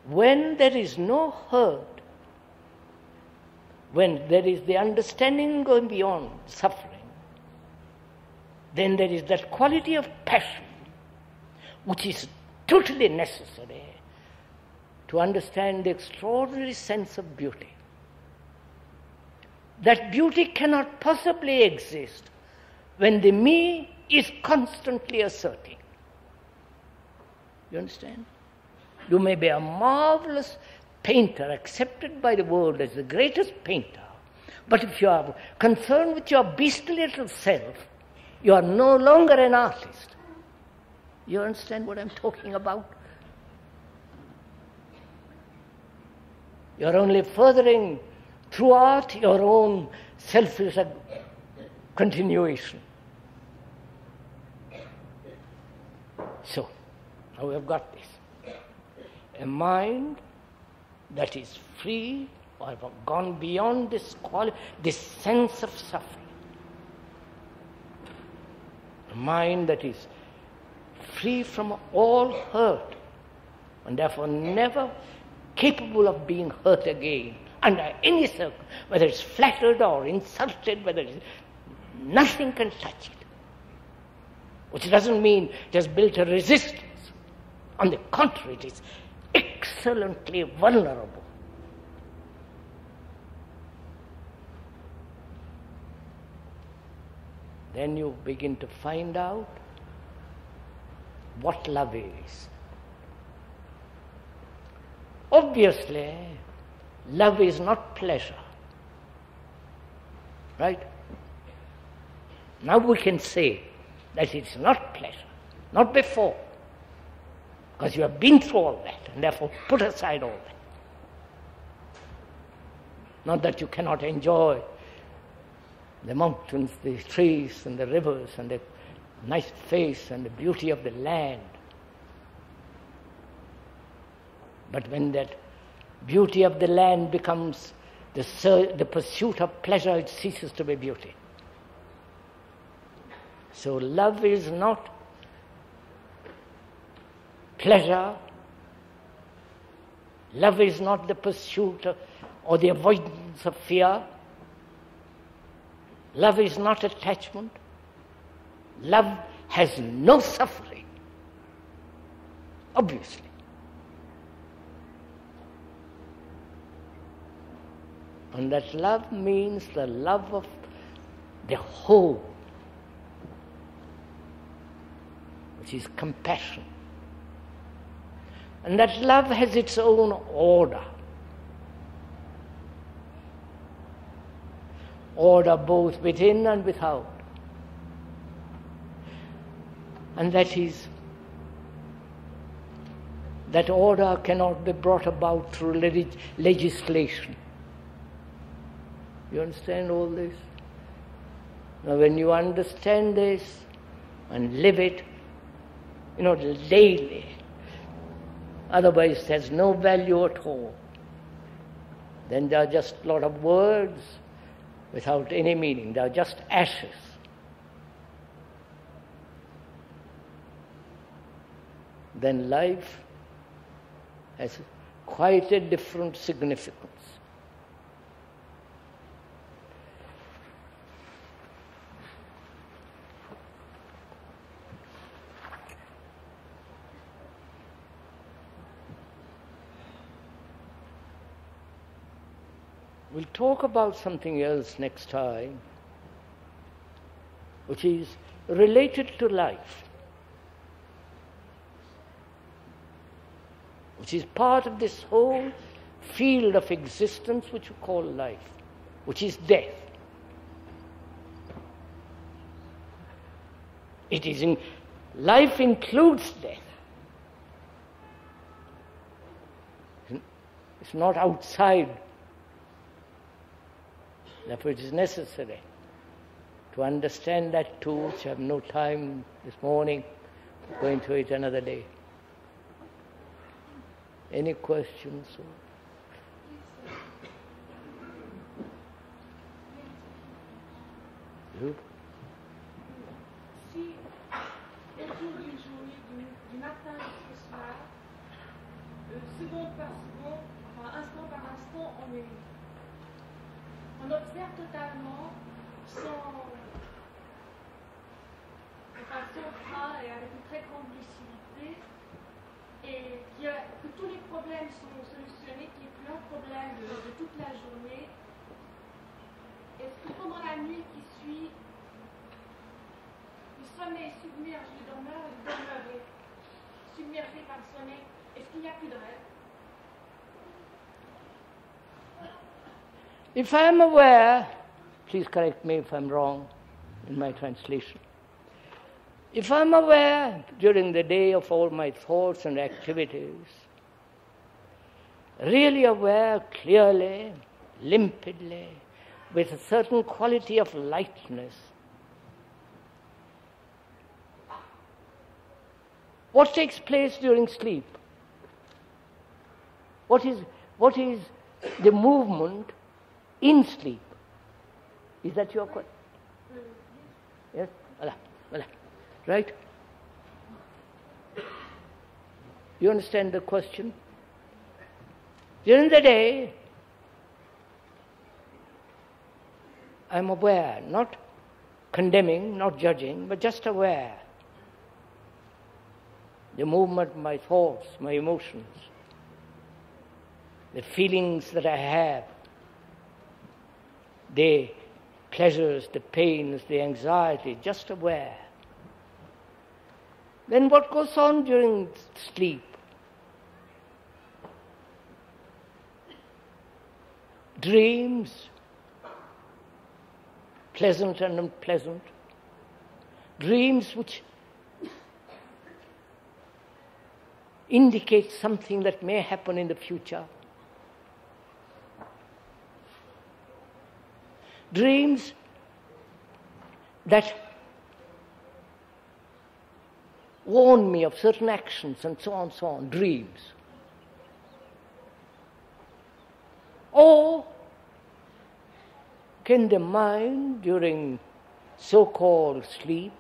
when there is no hurt, when there is the understanding going beyond suffering, then there is that quality of passion which is totally necessary to understand the extraordinary sense of beauty. That beauty cannot possibly exist when the me is constantly asserting. You understand? You may be a marvelous painter, accepted by the world as the greatest painter, but if you are concerned with your beastly little self, you are no longer an artist. You understand what I'm talking about? You are only furthering through art your own selfish continuation. So, now we have got this. A mind that is free or have gone beyond this sense of suffering. A mind that is free from all hurt and therefore never capable of being hurt again under any circumstance, whether it's flattered or insulted, whether it's Nothing can touch it. Which doesn't mean it has built a resistance. On the contrary, it is excellently vulnerable. Then you begin to find out what love is. Obviously, love is not pleasure. Right? Now we can say that it's not pleasure, not before, because you have been through all that, and therefore put aside all that. Not that you cannot enjoy the mountains, the trees, and the rivers, and the nice face, and the beauty of the land. But when that beauty of the land becomes the pursuit of pleasure, it ceases to be beauty. So love is not pleasure. Love is not the pursuit or the avoidance of fear. Love is not attachment. Love has no suffering, obviously. And that love means the love of the whole, which is compassion. And that love has its own order. Order both within and without. And that order cannot be brought about through legislation. You understand all this? Now when you understand this and live it, daily, otherwise it has no value at all. Then there are just a lot of words without any meaning. They are just ashes. Then life has quite a different significance. We'll talk about something else next time, which is related to life, which is part of this whole field of existence which we call life, which is death. Life includes death. It's not outside. Therefore it is necessary to understand that too, which I have no time this morning, go into it another day. Any questions? You? Si, au cours d'une journée, du matin jusqu'au soir, seconde par seconde, enfin instant par instant, on observe totalement sans frein et avec une très grande lucidité, et que tous les problèmes sont solutionnés, qu'il n'y ait plus un problème de toute la journée. Est-ce que pendant la nuit qui suit, le sommeil submerge le dormeur et le dormeur est submergé par le sommeil, est-ce qu'il n'y a plus de rêve? If I am aware, please correct me if I'm wrong in my translation. If I'm aware during the day of all my thoughts and activities, really aware clearly, limpidly, with a certain quality of lightness, what takes place during sleep? What is the movement in sleep? Is that your question? Yes? Voilà. Right? You understand the question? During the day, I'm aware, not condemning, not judging, but just aware. The movement of my thoughts, my emotions, the feelings that I have, the pleasures, the pains, the anxiety, just aware. Then what goes on during sleep? Dreams, pleasant and unpleasant, dreams which indicate something that may happen in the future. Dreams that warn me of certain actions and so on, dreams. Or can the mind, during so-called sleep,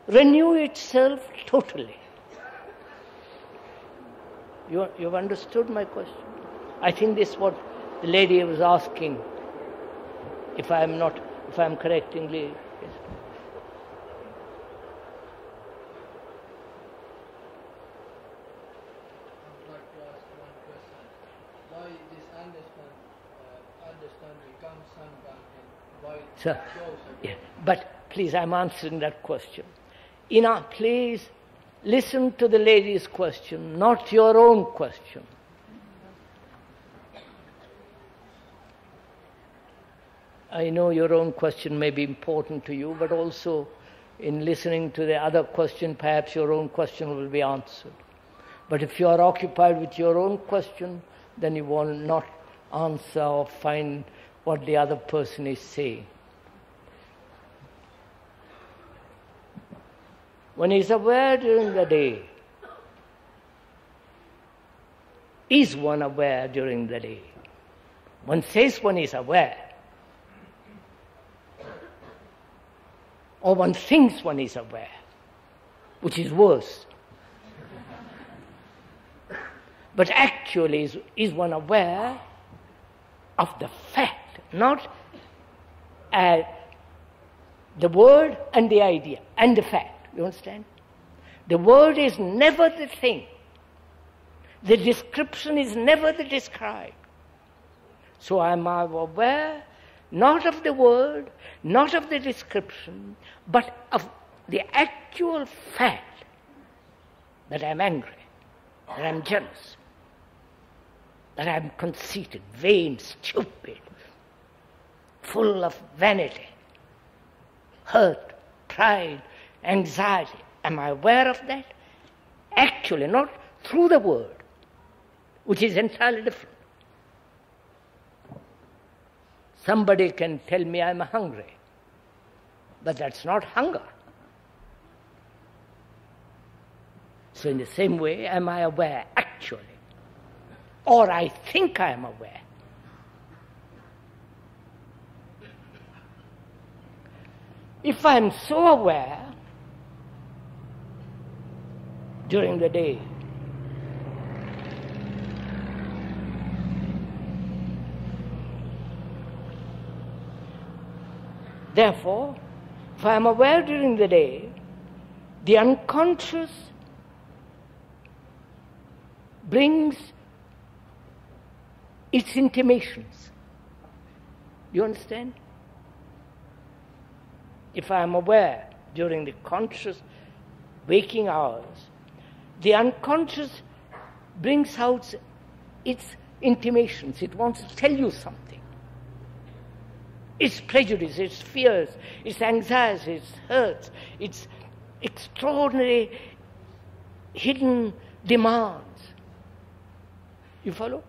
renew itself totally? You've understood my question? I think this is what the lady was asking, if I'm correctingly. Yes. I'd like to ask one question. Why this understanding comes sometimes and why it Sir, goes yeah, again? but please, I'm answering that question. Please listen to the lady's question, not your own question. I know your own question may be important to you, but also in listening to the other question, perhaps your own question will be answered. But if you are occupied with your own question, then you will not answer or find what the other person is saying. One is aware during the day. Is one aware during the day? One says one is aware. Or one thinks one is aware, which is worse. But actually, is one aware of the fact, not the word and the idea and the fact. You understand? The word is never the thing. The description is never the described. So I am aware not of the word, not of the description, but of the actual fact that I am angry, that I am jealous, that I am conceited, vain, stupid, full of vanity, hurt, pride, anxiety. Am I aware of that? Actually, not through the word, which is entirely different. Somebody can tell me I'm hungry, but that's not hunger. So in the same way, am I aware actually? Or I think I am aware. If I am so aware during the day, therefore, if I am aware during the day, the unconscious brings its intimations. Do you understand? If I am aware during the conscious waking hours, the unconscious brings out its intimations. It wants to tell you something. Its prejudice, its fears, its anxieties, its hurts, its extraordinary hidden demands. You follow?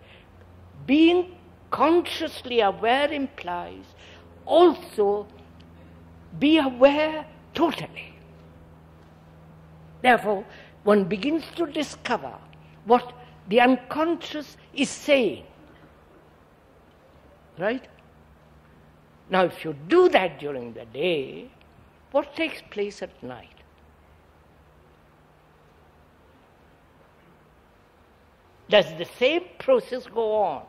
Being consciously aware implies also be aware totally. Therefore, one begins to discover what the unconscious is saying. Right? Now, if you do that during the day, what takes place at night? Does the same process go on?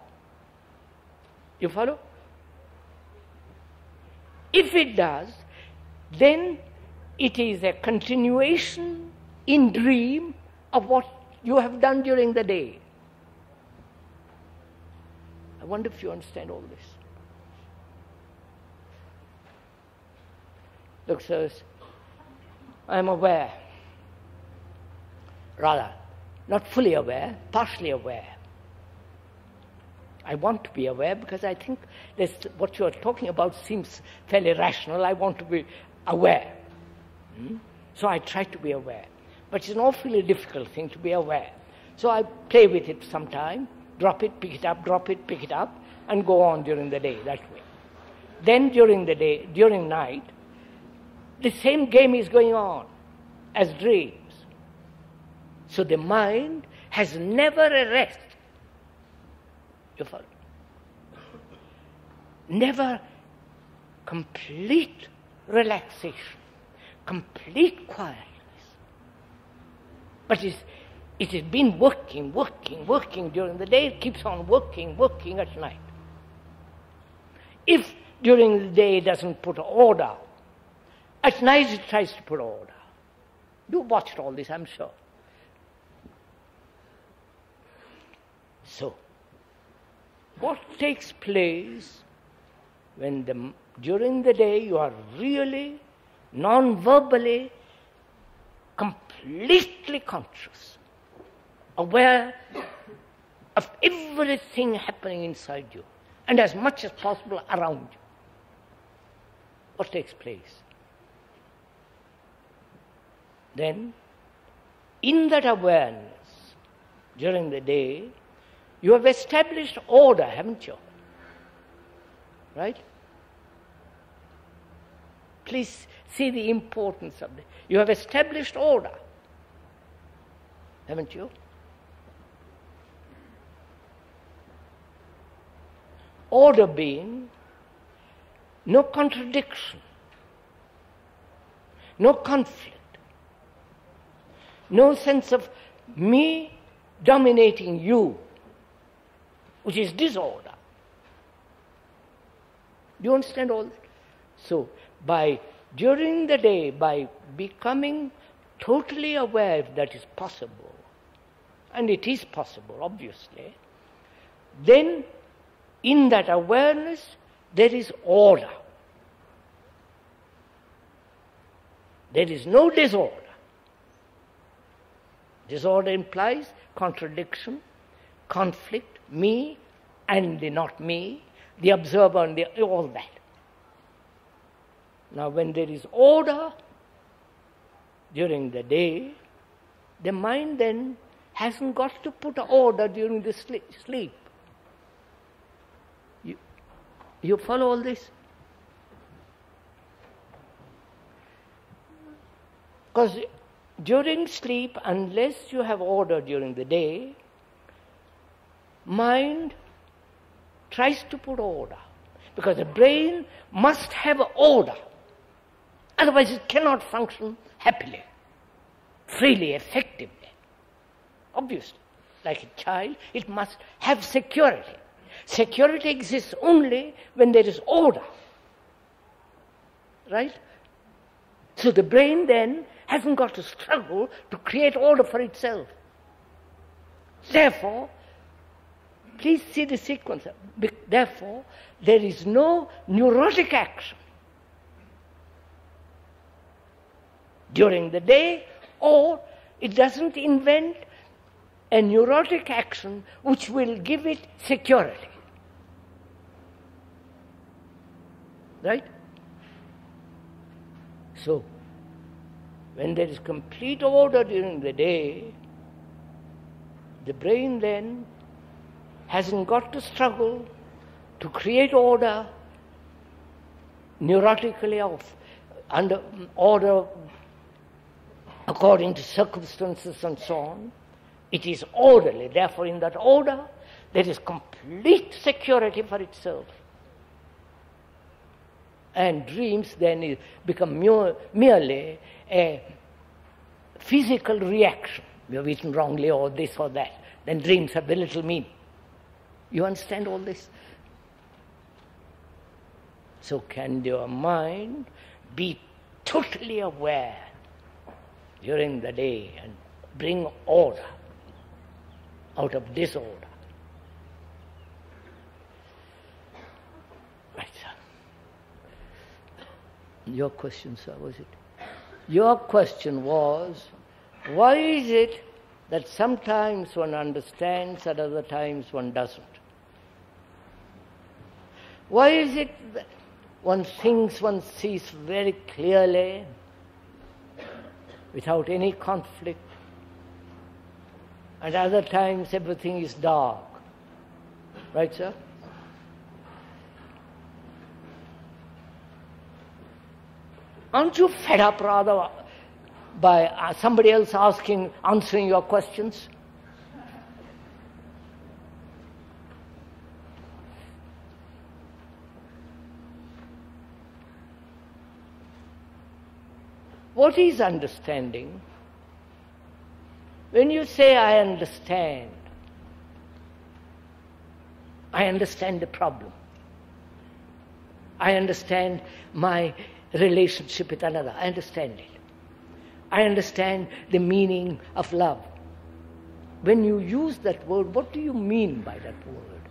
You follow? If it does, then it is a continuation in dream of what you have done during the day. I wonder if you understand all this. Look, sirs, I am aware. Rather, not fully aware, partially aware. I want to be aware because I think what you are talking about seems fairly rational. I want to be aware. So I try to be aware. But it's an awfully difficult thing to be aware. So I play with it sometime, drop it, pick it up, drop it, pick it up, and go on during the day that way. Then during the day, during night, the same game is going on as dreams. So the mind has never a rest. You follow? Never complete relaxation, complete quietness. But it has been working during the day. It keeps on working at night. If during the day it doesn't put order, at night it tries to put order. You watched all this, I'm sure. So, what takes place when during the day you are really, non-verbally, completely conscious, aware of everything happening inside you, and as much as possible around you? What takes place? Then, in that awareness, during the day, you have established order, haven't you? Right? Please see the importance of this. You have established order, haven't you? Order being no contradiction, no conflict, no sense of me dominating you, which is disorder. Do you understand all that? So, during the day, by becoming totally aware if that is possible, and it is possible, obviously, then in that awareness there is order. There is no disorder. Disorder implies contradiction, conflict, me and the not me, the observer and all that. Now when there is order during the day, the mind then hasn't got to put order during the sleep. You follow all this? Because during sleep, unless you have order during the day, mind tries to put order. Because the brain must have order. Otherwise it cannot function happily, freely, effectively. Obviously, like a child, it must have security. Security exists only when there is order. Right? So the brain then hasn't got to struggle to create order for itself. Therefore, please see the sequence. Therefore, there is no neurotic action during the day, or it doesn't invent a neurotic action which will give it security. Right? So, when there is complete order during the day, the brain then hasn't got to struggle to create order neurotically under order according to circumstances and so on. It is orderly. Therefore, in that order, there is complete security for itself. And dreams then become merely a physical reaction. You have eaten wrongly or this or that. Then dreams have very little meaning. You understand all this? So can your mind be totally aware during the day and bring order out of disorder. Right, sir. Your question, sir, was it? Your question was, why is it that sometimes one understands and other times one doesn't? Why is it that one thinks one sees very clearly, without any conflict, and other times everything is dark? Right, sir? Aren't you fed up rather by somebody else answering your questions? What is understanding? When you say, I understand the problem. I understand my relationship with another. I understand it. I understand the meaning of love. When you use that word, what do you mean by that word?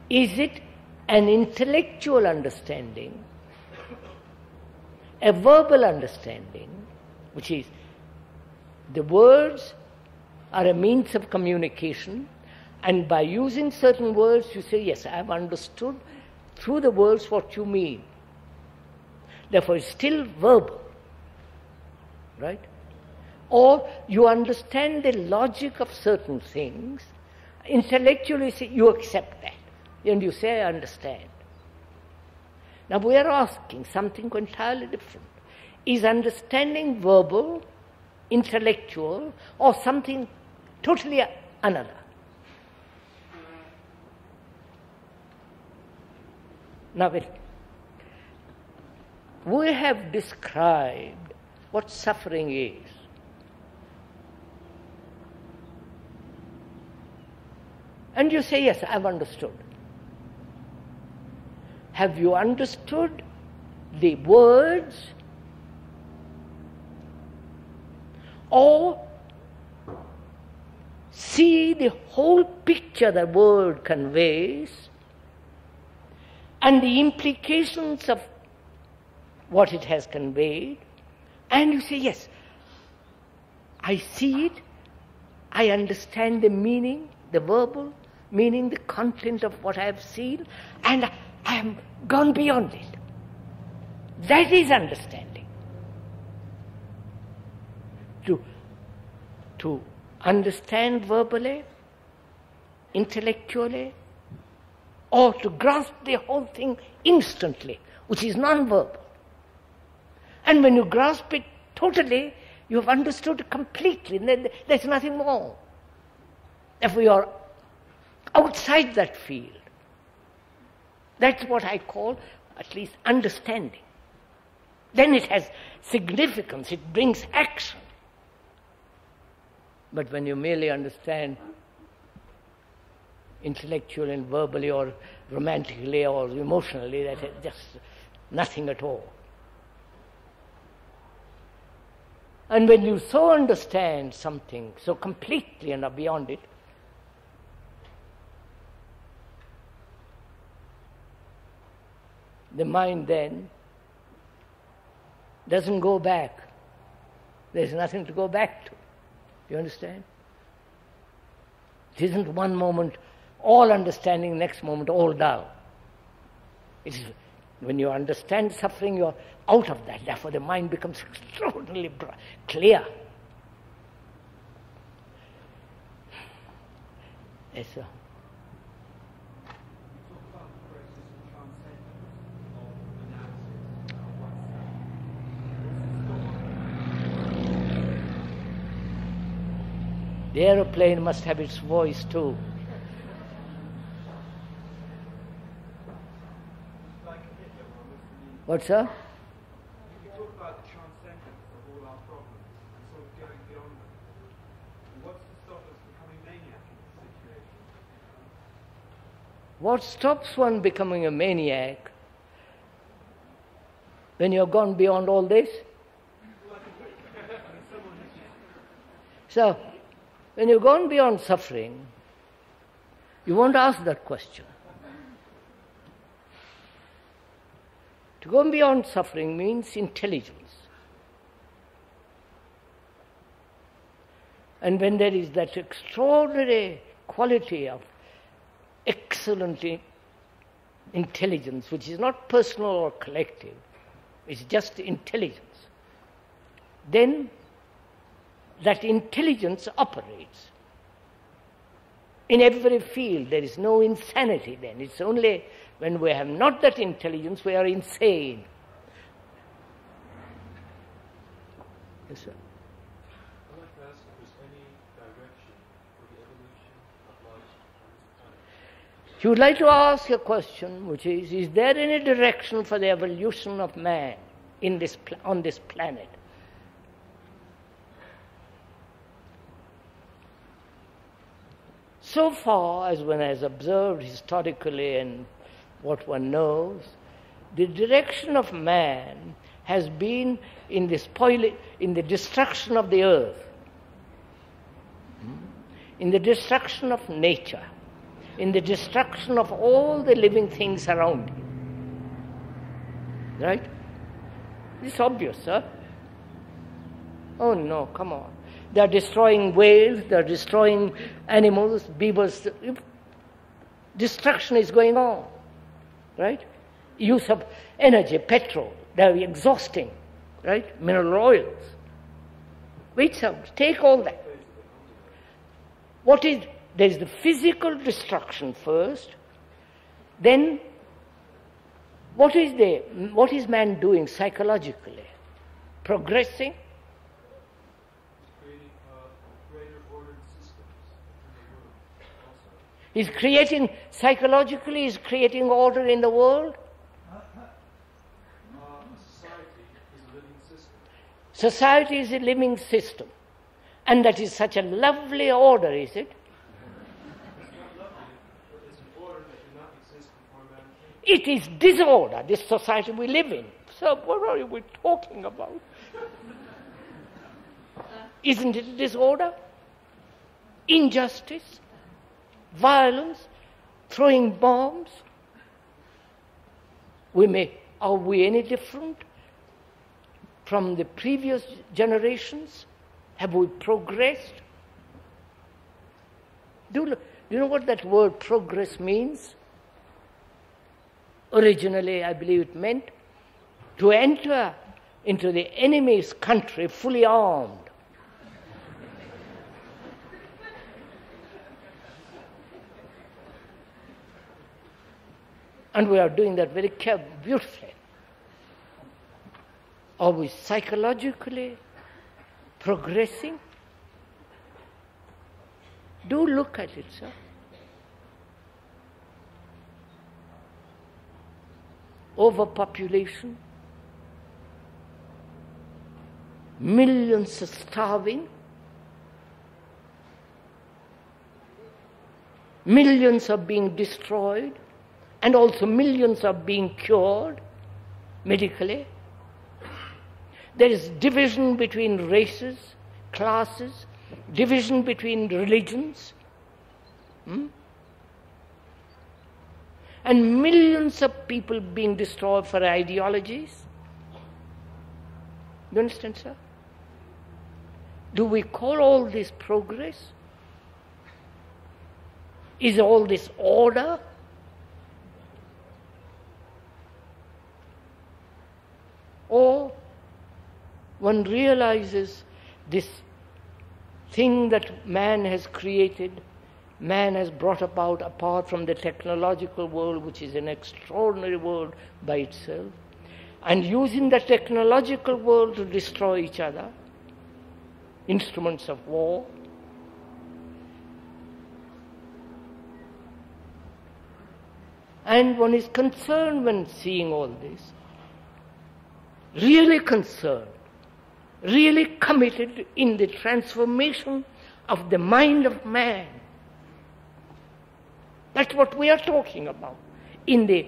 Is it an intellectual understanding, a verbal understanding, which is the words are a means of communication, and by using certain words you say, yes, I have understood through the words what you mean. Therefore it's still verbal, right? Or you understand the logic of certain things, intellectually you accept that, and you say, I understand. Now we are asking something entirely different. Is understanding verbal, intellectual, or something totally another? Now we have described what suffering is. And you say, yes, I've understood. Have you understood the words, or see the whole picture the word conveys and the implications of what it has conveyed, and you say, yes, I see it, I understand the meaning, the verbal meaning, the content of what I have seen, and I am gone beyond it. That is understanding. To understand verbally, intellectually, or to grasp the whole thing instantly, which is non-verbal. And when you grasp it totally, you have understood completely, and then there's nothing more. If we are outside that field, that's what I call at least understanding. Then it has significance, it brings action. But when you merely understand intellectually and verbally or romantically or emotionally, that is just nothing at all. And when you so understand something so completely and are beyond it, the mind then doesn't go back. There's nothing to go back to. You understand? It isn't one moment all understanding, next moment all dull. It is when you understand suffering, you're out of that. Therefore the mind becomes extraordinarily clear. Yes, sir. The aeroplane must have its voice too. What, sir? You talk about the transcendence of all our problems and sort of going beyond them. And what's to stop us becoming maniac in this situation? What stops one becoming a maniac when you've gone beyond all this? So, when you've gone beyond suffering, you won't ask that question. To go beyond suffering means intelligence. And when there is that extraordinary quality of excellent intelligence, which is not personal or collective, it's just intelligence, then that intelligence operates. In every field, there is no insanity then. It's only when we have not that intelligence, we are insane. Yes, sir. I'd like to ask if there's any direction for the evolution of life on this planet. You would like to ask a question, which is there any direction for the evolution of man in this on this planet? So far as one has observed historically and what one knows, the direction of man has been in the destruction of the earth, in the destruction of nature, in the destruction of all the living things around you. Right? It's obvious, sir. Oh no, come on. They are destroying whales, they are destroying animals, beavers. Destruction is going on, right? Use of energy, petrol, they are exhausting, right? Mineral oils. Wait some, take all that. There is the physical destruction first, then what is man doing psychologically? Progressing? He's creating, psychologically, he's creating order in the world. Society is a living system. And that is such a lovely order, is it? It is disorder, this society we live in. So what are we talking about? Isn't it disorder? Injustice? Violence? Throwing bombs? Are we any different from the previous generations? Have we progressed? Do you know what that word progress means? Originally, I believe it meant to enter into the enemy's country fully armed. And we are doing that very beautifully. Are we psychologically progressing? Do look at it, sir. Overpopulation, millions are starving, millions are being destroyed, and also millions are being cured medically. There is division between races, classes, division between religions. And millions of people being destroyed for ideologies. You understand, sir? Do we call all this progress? Is all this order? Or one realizes this thing that man has created, man has brought about apart from the technological world, which is an extraordinary world by itself, and using the technological world to destroy each other, instruments of war. And one is concerned when seeing all this, really concerned, really committed in the transformation of the mind of man. That's what we are talking about. In the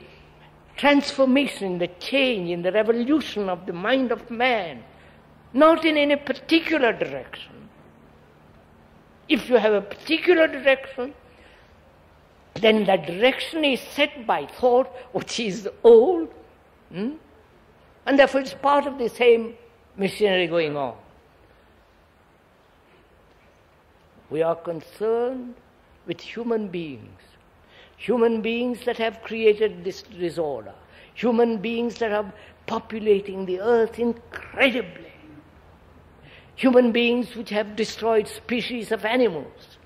transformation, in the change, in the revolution of the mind of man, not in any particular direction. If you have a particular direction, then that direction is set by thought, which is old, and therefore it's part of the same machinery going on. We are concerned with human beings that have created this disorder, human beings that are populating the earth incredibly, human beings which have destroyed species of animals,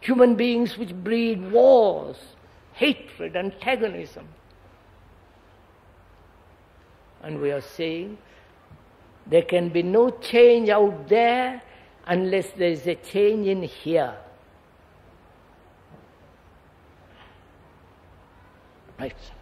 human beings which breed wars, hatred, antagonism. And we are saying there can be no change out there unless there is a change in here. Right, sir.